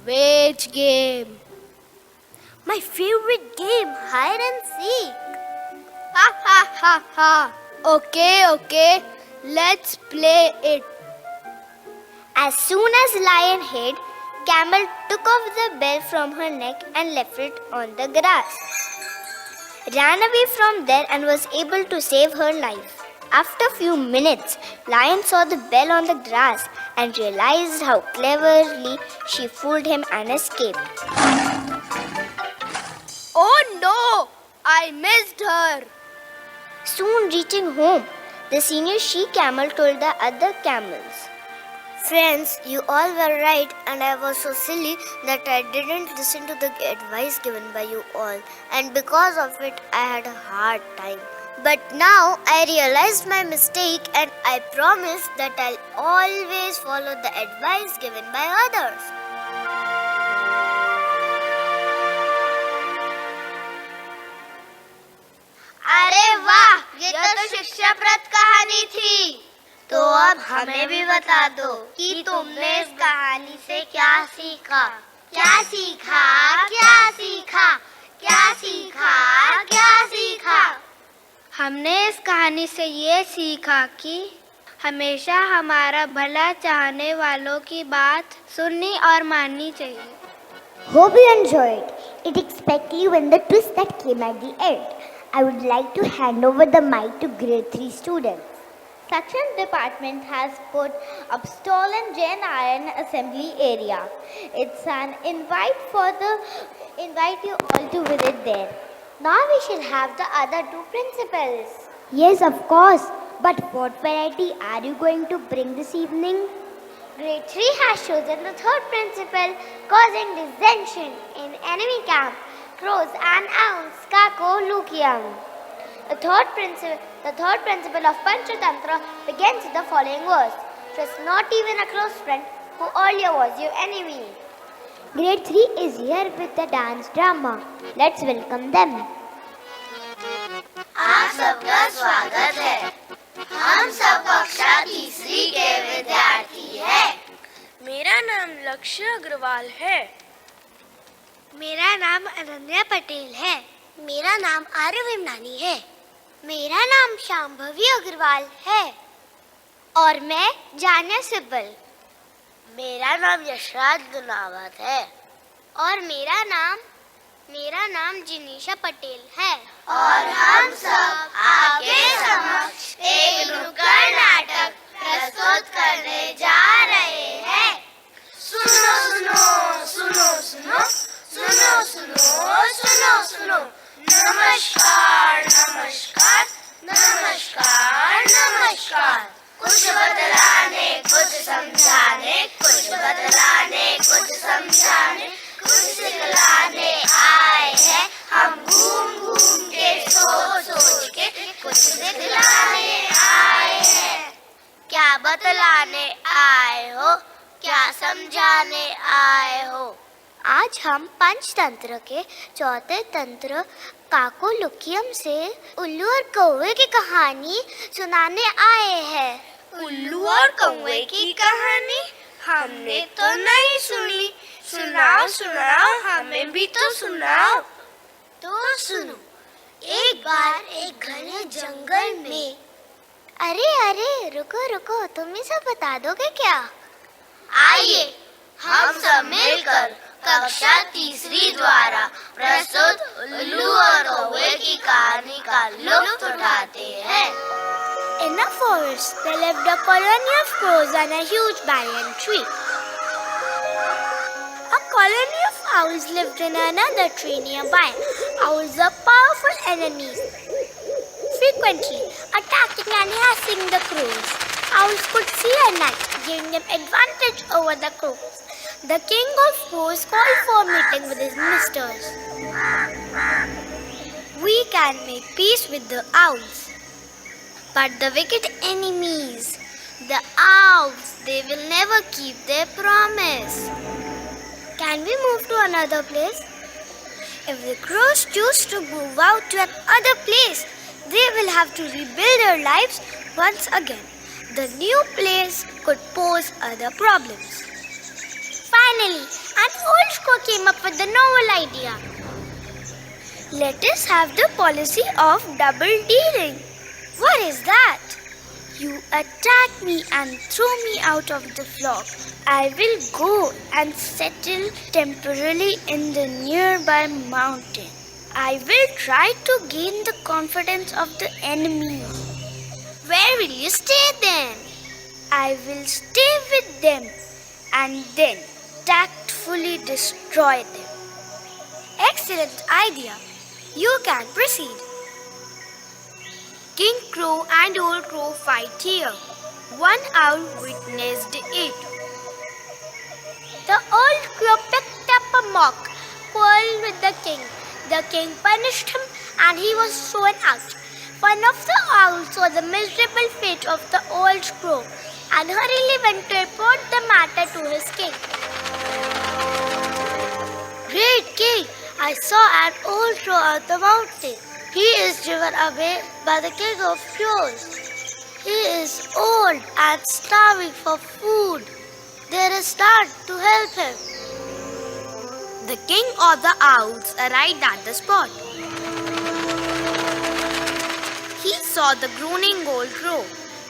Which game? My favorite game, hide and seek. Ha ha ha ha. Okay, let's play it. As soon as Lion hid, Camel took off the bell from her neck and left it on the grass. Ran away from there and was able to save her life. After a few minutes, Lion saw the bell on the grass and realized how cleverly she fooled him and escaped. Oh no! I missed her. Soon reaching home, the senior she-camel told the other camels, "Friends, you all were right, and I was so silly that I didn't listen to the advice given by you all, and because of it, I had a hard time. But now I realized my mistake, and I promise that I'll always follow the advice given by others." अरे वाह, ये तो शिक्षाप्रद कहानी थी। तो अब हमें भी बता दो कि तुमने इस कहानी से क्या सीखा। क्या सीखा? क्या सीखा? क्या सीखा? क्या सीखा? हमने इस कहानी से ये सीखा कि हमेशा हमारा भला चाहने वालों की बात सुननी और माननी चाहिए। Hope you enjoyed. It especially when the twist that came at the end. I would like to hand over the mic to grade 3 students. Section department has put up stall in Jain Iron Assembly area. It's an invite you all to visit there. Now we shall have the other 2 principals. Yes, of course. But what variety are you going to bring this evening? Grade 3 has chosen the 3rd principal, causing dissension in enemy camp. Crows and owls, Kako Lukiam. The third principle of Panchatantra begins with the following verse: "Trust not even a close friend who earlier was your enemy." Grade 3 is here with the dance drama. Let's welcome them. आप सबका स्वागत है। हम सब कक्षा तीसरी के विद्यार्थी हैं। मेरा नाम लक्ष्य अग्रवाल है। मेरा नाम अनन्या पटेल है। मेरा नाम आर्य विमनानी है। मेरा नाम शांभवी अग्रवाल है। और मैं जान्या सिब्बल। मेरा नाम यशराज दुनावत है। और मेरा नाम जिनीशा पटेल है। और हम सब आपके समक्ष एक नुक्कड़ नाटक प्रस्तुत करने जा रहे हैं। सुनो सुनो सुनो सुनो सुनो सुनो सुनो सुनो। नमस्कार नमस्कार नमस्कार नमस्कार। कुछ बतलाने कुछ समझाने, कुछ बतलाने कुछ समझाने, कुछ सिखलाने आए हैं हम। घूम घूम के सोच सोच के कुछ सिखलाने आए हैं। क्या बतलाने आए हो? क्या समझाने आए हो? आज हम पंचतंत्र के चौथे तंत्र काकोलुकियम से उल्लू और कौवे की कहानी सुनाने आए हैं। उल्लू और कौवे की कहानी हमने तो नहीं सुनी। सुनाओ सुनाओ, हमें भी तो सुनाओ। तो सुनो। एक बार एक घने जंगल में। अरे रुको रुको, तुम ही सब बता दोगे क्या? आइए हम सब मिलकर कक्षा तीसरी द्वारा प्रस्तुत उल्लू और कौवे की कहानी का लुत्फ उठाते हैं। In a forest, there lived a colony of crows and a huge banyan tree. A colony of owls lived in another tree nearby. Owls are powerful enemies, frequently attacking and harassing the crows. Owls could see at night, giving them advantage over the crows. The king of crows called for a meeting with his ministers. We can make peace with the owls, but the wicked enemies, the owls, they will never keep their promise. Can we move to another place? If the crows choose to move out to another place, they will have to rebuild their lives once again. The new place could pose other problems. Finally, an old crow came up with a novel idea. Let us have the policy of double dealing. What is that? You attack me and throw me out of the flock. I will go and settle temporarily in the nearby mountain. I will try to gain the confidence of the enemy. Where will you stay then? I will stay with them and then tactfully destroy them. Excellent idea. You can proceed. King Crow and Old Crow fight here. One owl witnessed it. The old crow picked up a mock, quarreled with the king. The king punished him and he was thrown out. One of the owls saw the miserable fate of the old crow and hurriedly went to report the matter to his king. Great king, I saw an old crow on the mountain. He is driven away by the king of crows. He is old and starving for food. There is none to help him. The king of the owls arrived at the spot. He saw the groaning old crow.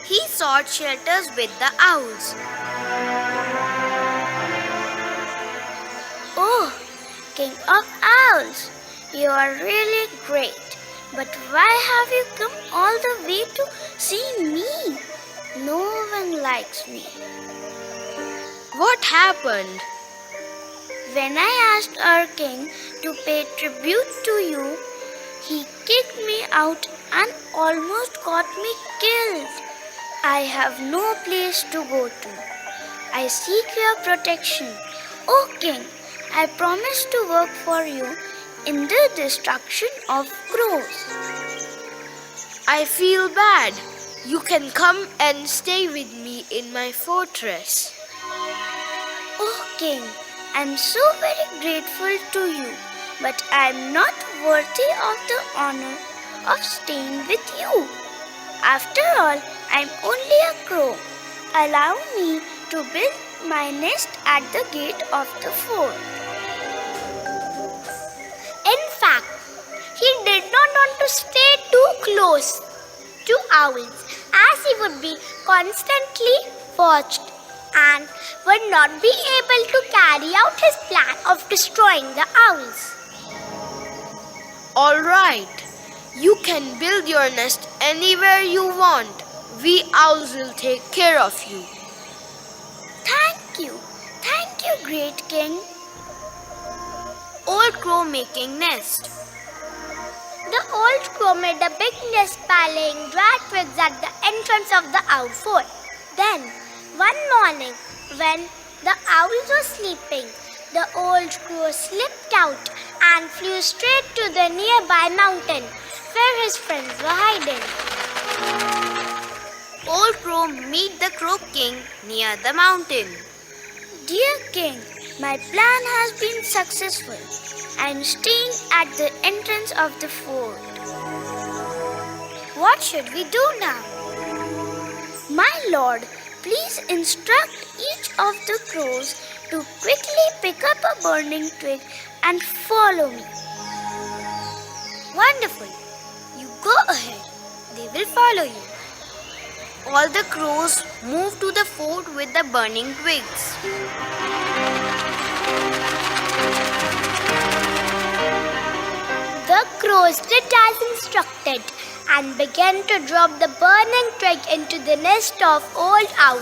He sought shelters with the owls. Oh, king of owls, you are really great. But why have you come all the way to see me? No one likes me. What happened? When I asked our king to pay tribute to you, he kicked me out and almost got me killed. I have no place to go to. I seek your protection. O king, I promise to work for you in the destruction of crows. I feel bad. You can come and stay with me in my fortress. Oh king, I'm so very grateful to you, but I'm not worthy of the honor of staying with you. After all, I'm only a crow. Allow me to build my nest at the gate of the fort. In fact, he did not want to stay too close to owls as he would be constantly watched and would not be able to carry out his plan of destroying the owls. All right, you can build your nest anywhere you want. We owls will take care of you. Thank you, great king. Old crow making nest. The old crow made a big nest by laying dry twigs at the entrance of the owl fort. Then, one morning, when the owls were sleeping, the old crow slipped out and flew straight to the nearby mountain where his friends were hiding. Old crow meet the crow king near the mountain. Dear king, my plan has been successful. I am staying at the entrance of the fort. What should we do now? My lord, please instruct each of the crows to quickly pick up a burning twig and follow me. Wonderful. You go ahead. They will follow you. All the crows moved to the fort with the burning twigs. The crows did as instructed and began to drop the burning twig into the nest of old owl,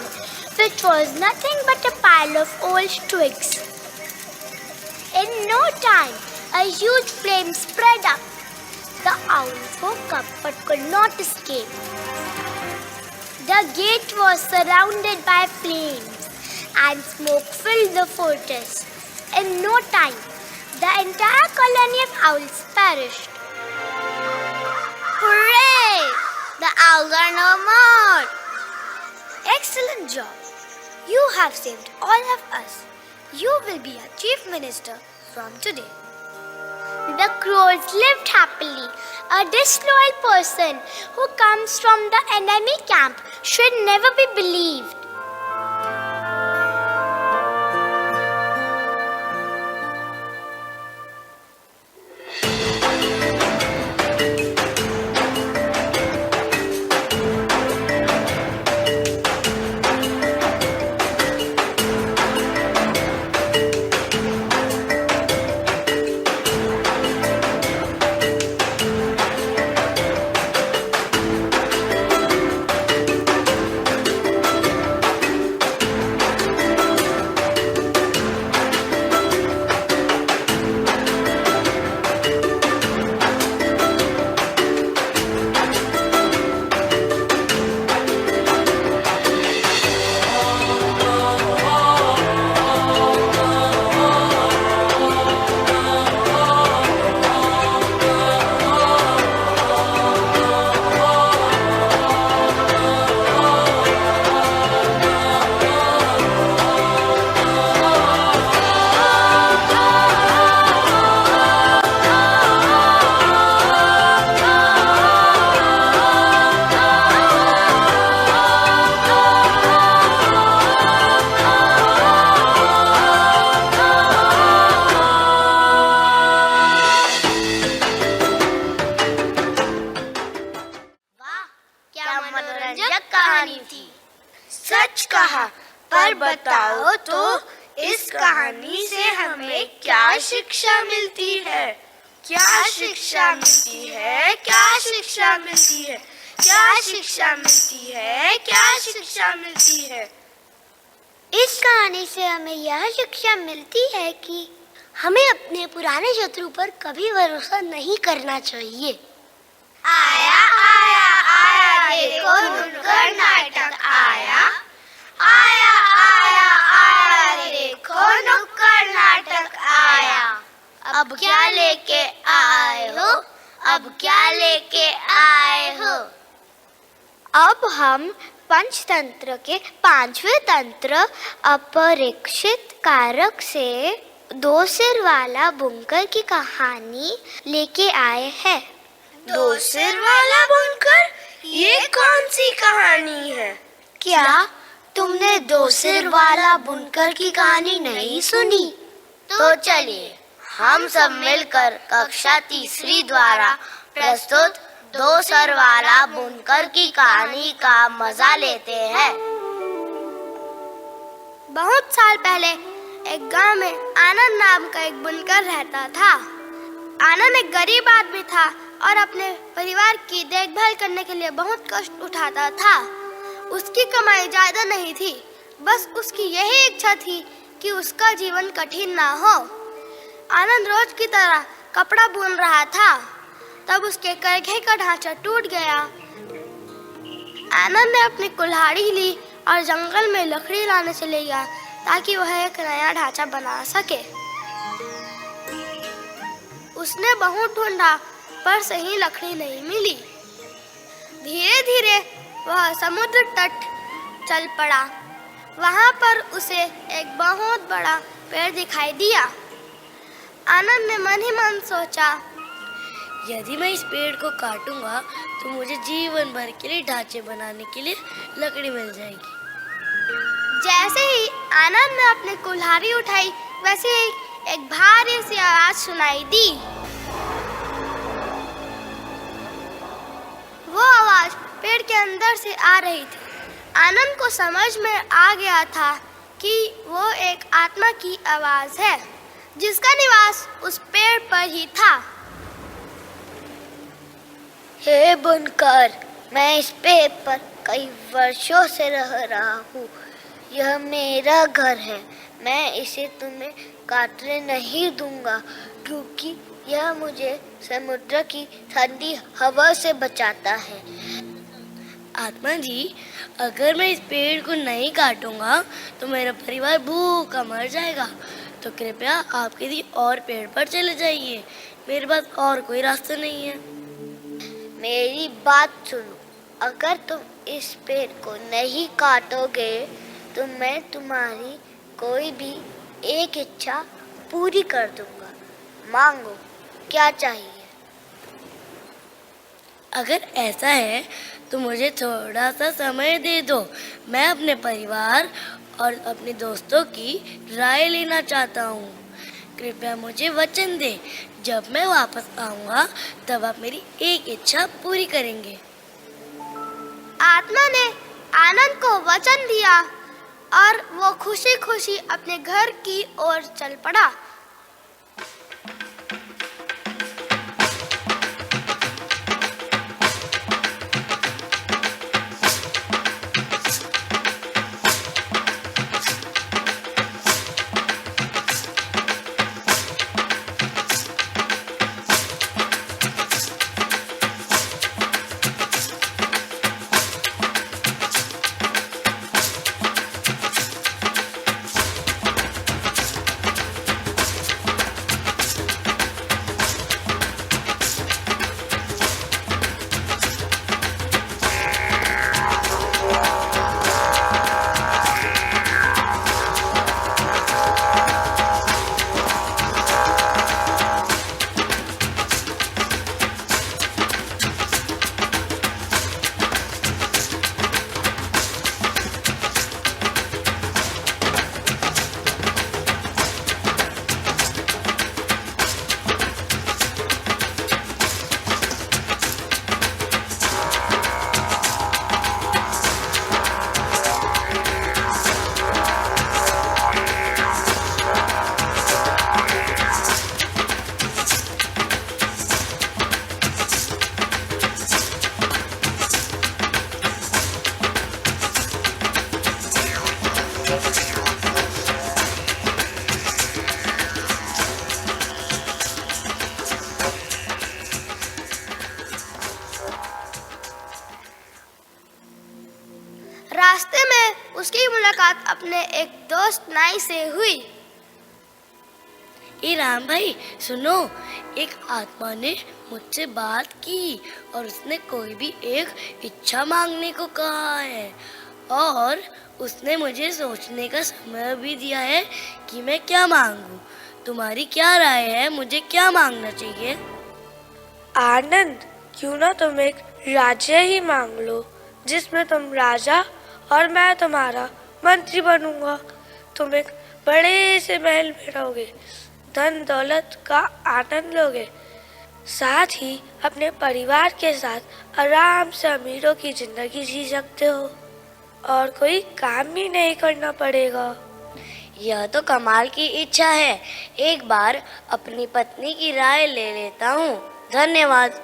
which was nothing but a pile of old twigs. In no time, a huge flame spread up. The owl woke up but could not escape. The gate was surrounded by flames and smoke filled the fortress. In no time, the entire colony of owls perished. Hooray! The owls are no more. Excellent job. You have saved all of us. You will be our chief minister from today. The crows lived happily. A disloyal person who comes from the enemy camp should never be believed. मनोरंजक कहानी थी। सच कहा, पर बताओ तो इस कहानी से हमें क्या शिक्षा मिलती है? क्या शिक्षा मिलती है? क्या शिक्षा मिलती है? क्या शिक्षा मिलती है? क्या शिक्षा मिलती है? इस कहानी से हमें यह शिक्षा मिलती है कि हमें अपने पुराने शत्रु पर कभी भरोसा नहीं करना चाहिए। आया आया आया देखो नुक्कड़ नाटक आया। आया आया आया देखो नुक्कड़ नाटक आया। अब क्या लेके आए हो? अब क्या लेके आए हो? अब हम पंचतंत्र के 5वें तंत्र अपरीक्षित कारक से 2 सिर वाला बुनकर की कहानी लेके आए हैं। 2 सिर वाला बुनकर? ये कौन सी कहानी है? क्या तुमने 2 सिर वाला बुनकर की कहानी नहीं सुनी? तो चलिए हम सब मिलकर कक्षा 3 द्वारा प्रस्तुत 2 सर वाला बुनकर की कहानी का मजा लेते हैं। बहुत साल पहले एक गांव में आनंद नाम का एक बुनकर रहता था। आनंद एक गरीब आदमी था और अपने परिवार की देखभाल करने के लिए बहुत कष्ट उठाता था। उसकी कमाई ज्यादा नहीं थी, बस उसकी यही इच्छा थी कि उसका जीवन कठिन ना हो। आनंद रोज की तरह कपड़ा बुन रहा था, तब उसके करघे का ढांचा टूट गया। आनंद ने अपनी कुल्हाड़ी ली और जंगल में लकड़ी लाने चले गया ताकि वह एक नया ढांचा बना सके। उसने बहुत ढूंढा पर सही लकड़ी नहीं मिली। धीरे धीरे वह समुद्र तट चल पड़ा। वहां पर उसे एक बहुत बड़ा पेड़ दिखाई दिया। आनंद ने मन ही मन सोचा, यदि मैं इस पेड़ को काटूंगा तो मुझे जीवन भर के लिए ढांचे बनाने के लिए लकड़ी मिल जाएगी। जैसे ही आनंद ने अपनी कुल्हाड़ी उठाई, वैसे ही एक भारी सी आवाज सुनाई दी। वो आवाज पेड़ के अंदर से आ रही थी। आनंद को समझ में आ गया था कि वो एक आत्मा की आवाज है, जिसका निवास उस पेड़ पर ही था। हे बुनकर, मैं इस पेड़ पर कई वर्षों से रह रहा हूँ। यह मेरा घर है। मैं इसे तुम्हें काटने नहीं दूंगा, क्योंकि यह मुझे समुद्र की ठंडी हवा से बचाता है। आत्मा जी, अगर मैं इस पेड़ को नहीं काटूंगा तो मेरा परिवार भूखा मर जाएगा। तो कृपया आप किसी और पेड़ पर चले जाइए। मेरे पास और कोई रास्ता नहीं है। मेरी बात सुनो, अगर तुम इस पेड़ को नहीं काटोगे तो मैं तुम्हारी कोई भी एक इच्छा पूरी कर दूंगा। मांगो, क्या चाहिए? अगर ऐसा है तो मुझे थोड़ा सा समय दे दो। मैं अपने परिवार और अपने दोस्तों की राय लेना चाहता हूँ। कृपया मुझे वचन दे, जब मैं वापस आऊँगा तब आप मेरी एक इच्छा पूरी करेंगे। आत्मा ने आनंद को वचन दिया और वो खुशी खुशी अपने घर की ओर चल पड़ा। रास्ते में उसकी मुलाकात अपने एक दोस्त नाई से हुई। ए राम भाई सुनो, एक आत्मा ने मुझसे बात की और उसने कोई भी एक इच्छा मांगने को कहा है और उसने मुझे सोचने का समय भी दिया है कि मैं क्या मांगूं। तुम्हारी क्या राय है, मुझे क्या मांगना चाहिए? आनंद, क्यों ना तुम एक राज्य ही मांग लो जिसमें तुम राजा और मैं तुम्हारा मंत्री बनूंगा। तुम एक बड़े से महल में रहोगे, धन दौलत का आनंद लोगे, साथ ही अपने परिवार के साथ आराम से अमीरों की जिंदगी जी सकते हो और कोई काम भी नहीं करना पड़ेगा। यह तो कमाल की इच्छा है। एक बार अपनी पत्नी की राय ले लेता हूँ। धन्यवाद।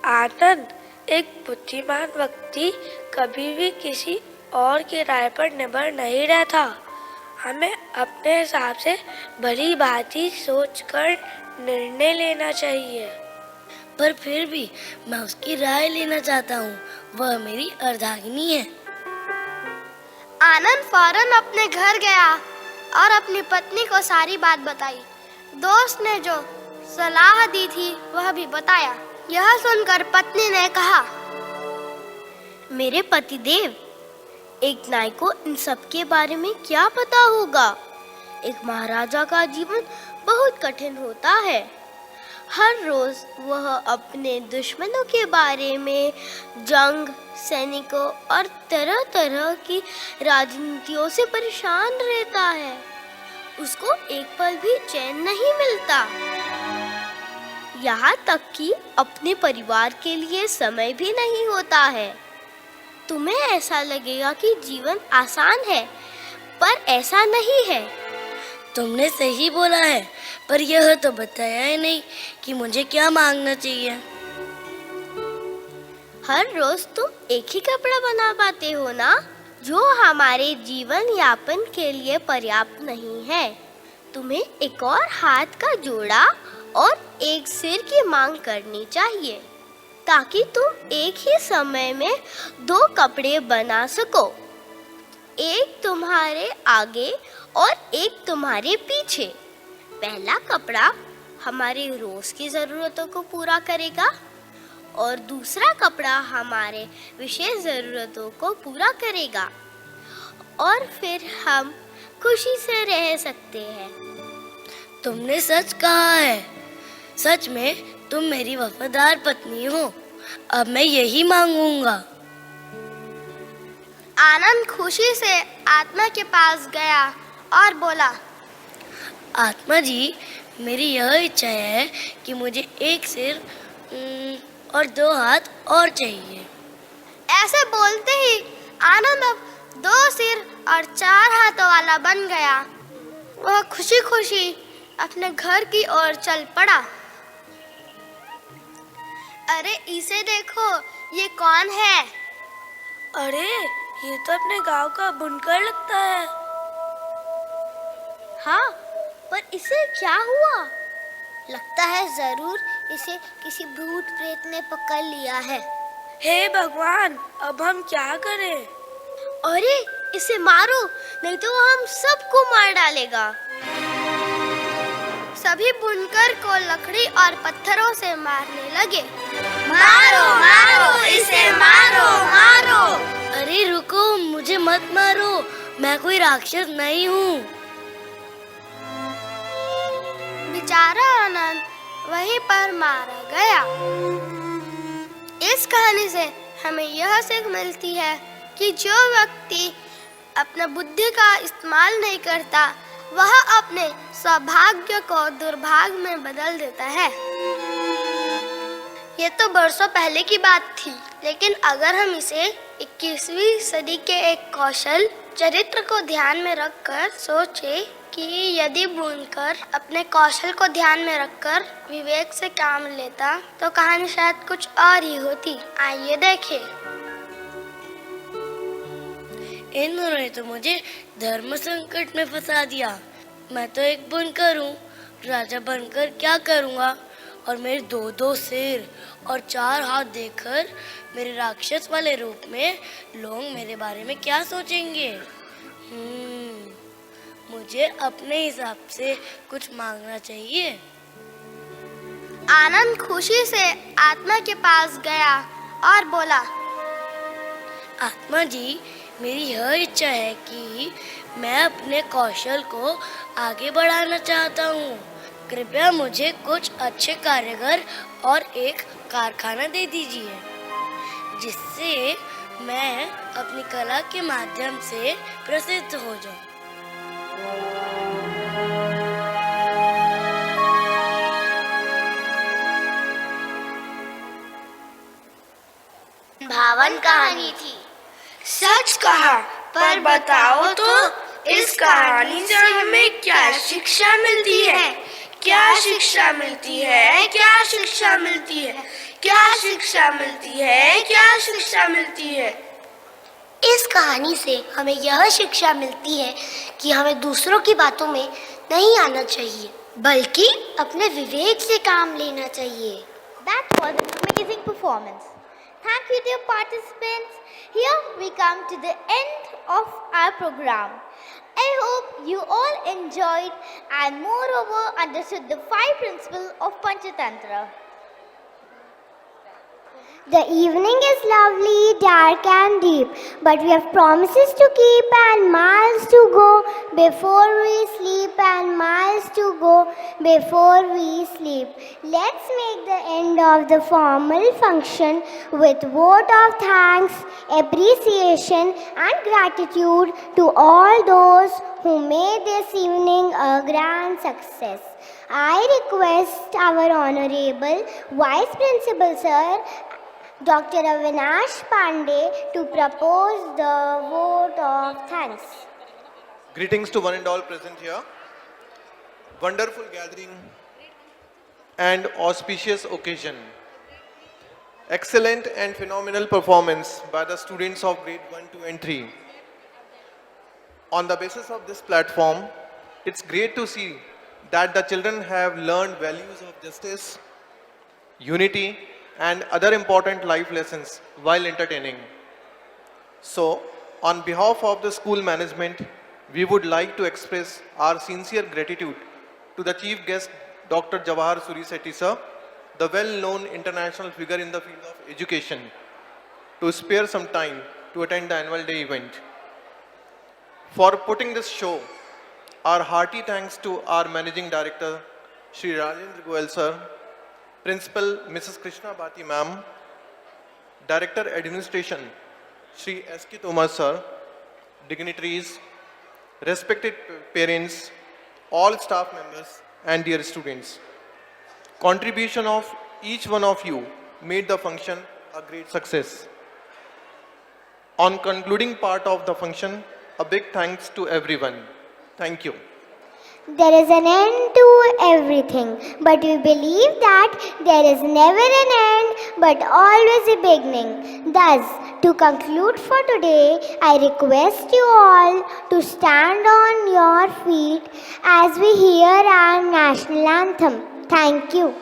आनंद, एक बुद्धिमान व्यक्ति कभी भी किसी और की राय पर निर्भर नहीं रहता। हमें अपने हिसाब से भली भांति सोचकर निर्णय लेना चाहिए। पर फिर भी मैं उसकी राय लेना चाहता हूँ, वह मेरी अर्धांगिनी है। आनंद फौरन अपने घर गया और अपनी पत्नी को सारी बात बताई। दोस्त ने जो सलाह दी थी वह भी बताया। यह सुनकर पत्नी ने कहा, मेरे पतिदेव, एक नाई को इन सब के बारे में क्या पता होगा। एक महाराजा का जीवन बहुत कठिन होता है। हर रोज वह अपने दुश्मनों के बारे में, जंग, सैनिकों और तरह तरह की राजनीतियों से परेशान रहता है। उसको एक पल भी चैन नहीं मिलता। यहाँ तक कि अपने परिवार के लिए समय भी नहीं होता है। तुम्हें ऐसा लगेगा कि जीवन आसान है, पर ऐसा नहीं है। तुमने सही बोला है, पर यह तो बताया ही नहीं कि मुझे क्या मांगना चाहिए। हर रोज तुम एक ही कपड़ा बना पाते हो ना, जो हमारे जीवन यापन के लिए पर्याप्त नहीं है। तुम्हें एक और हाथ का जोड़ा और एक सिर की मांग करनी चाहिए, ताकि तुम एक ही समय में 2 कपड़े बना सको, एक तुम्हारे आगे और एक तुम्हारे पीछे। पहला कपड़ा हमारे रोज की ज़रूरतों को पूरा करेगा और दूसरा कपड़ा हमारे विशेष ज़रूरतों को पूरा करेगा, और फिर हम खुशी से रह सकते हैं। तुमने सच कहा है। सच में तुम मेरी वफादार पत्नी हो। अब मैं यही मांगूंगा। आनंद खुशी से आत्मा के पास गया और बोला, आत्मा जी, मेरी यह इच्छा है कि मुझे एक सिर और 2 हाथ और चाहिए। ऐसे बोलते ही आनंद अब 2 सिर और 4 हाथों वाला बन गया। वह खुशी खुशी अपने घर की ओर चल पड़ा। अरे इसे देखो, ये कौन है? अरे, ये तो अपने गांव का बुनकर लगता है। हाँ, पर इसे क्या हुआ? लगता है जरूर इसे किसी भूत प्रेत ने पकड़ लिया है। हे भगवान, अब हम क्या करें? अरे, इसे मारो, नहीं तो वो हम सबको मार डालेगा। सभी बुनकर को लकड़ी और पत्थरों से मारने लगे। मारो मारो इसे, मारो मारो। अरे रुको, मुझे मत मारो, मैं कोई राक्षस नहीं हूँ। बेचारा आनंद वहीं पर मारा गया। इस कहानी से हमें यह सीख मिलती है कि जो व्यक्ति अपना बुद्धि का इस्तेमाल नहीं करता, वह अपने सौभाग्य को दुर्भाग्य में बदल देता है। ये तो बरसों पहले की बात थी, लेकिन अगर हम इसे 21वीं सदी के एक कौशल चरित्र को ध्यान में रखकर सोचे कि यदि बुनकर अपने कौशल को ध्यान में रखकर विवेक से काम लेता, तो कहानी शायद कुछ और ही होती। आइए देखें। इन दोनों ने तो मुझे धर्म संकट में फंसा दिया। मैं तो एक बुनकर हूँ, राजा बनकर क्या करूँगा? और मेरे दो सिर और 4 हाथ देखकर मेरे राक्षस वाले रूप में लोग मेरे बारे में क्या सोचेंगे? मुझे अपने हिसाब से कुछ मांगना चाहिए। आनंद खुशी से आत्मा के पास गया और बोला, आत्मा जी, मेरी यह इच्छा है कि मैं अपने कौशल को आगे बढ़ाना चाहता हूँ। कृपया मुझे कुछ अच्छे कारीगर और एक कारखाना दे दीजिए, जिससे मैं अपनी कला के माध्यम से प्रसिद्ध हो जाऊं। भावन कहानी थी। सच कहा, पर बताओ तो इस कहानी से हमें क्या शिक्षा मिलती है? क्या शिक्षा मिलती है? क्या शिक्षा मिलती है? क्या शिक्षा मिलती है? क्या शिक्षा मिलती है? इस कहानी से हमें यह शिक्षा मिलती है कि हमें दूसरों की बातों में नहीं आना चाहिए, बल्कि अपने विवेक से काम लेना चाहिए। That was an amazing performance. Thank you, dear participants. Here we come to the end of our program. I hope you all enjoyed and moreover understood the 5 principles of Panchatantra. The evening is lovely, dark and deep, but we have promises to keep and miles to go before we sleep and miles to go before we sleep. Let's make the end of the formal function with vote of thanks, appreciation and gratitude to all those who made this evening a grand success. I request our Honorable Vice Principal Sir Dr. Avinash Pandey to propose the vote of thanks. Greetings to one and all present here. Wonderful gathering and auspicious occasion. Excellent and phenomenal performance by the students of grade 1, 2 and 3. On the basis of this platform, it's great to see that the children have learned values of justice, unity, and other important life lessons while entertaining. So, on behalf of the school management, we would like to express our sincere gratitude to the chief guest, Dr. Jawahar Suri Sethi sir, the well-known international figure in the field of education, to spare some time to attend the annual day event. For putting this show, our hearty thanks to our Managing Director, Shri Rajendra Goyal sir, Principal Mrs. Krishna Bhati ma'am, Director Administration, Shri S.K. Thomas sir, dignitaries, respected parents, all staff members and dear students. Contribution of each one of you made the function a great success. On concluding part of the function, a big thanks to everyone. Thank you. There is an end to everything, but we believe that there is never an end, but always a beginning. Thus, to conclude for today, I request you all to stand on your feet as we hear our national anthem. Thank you.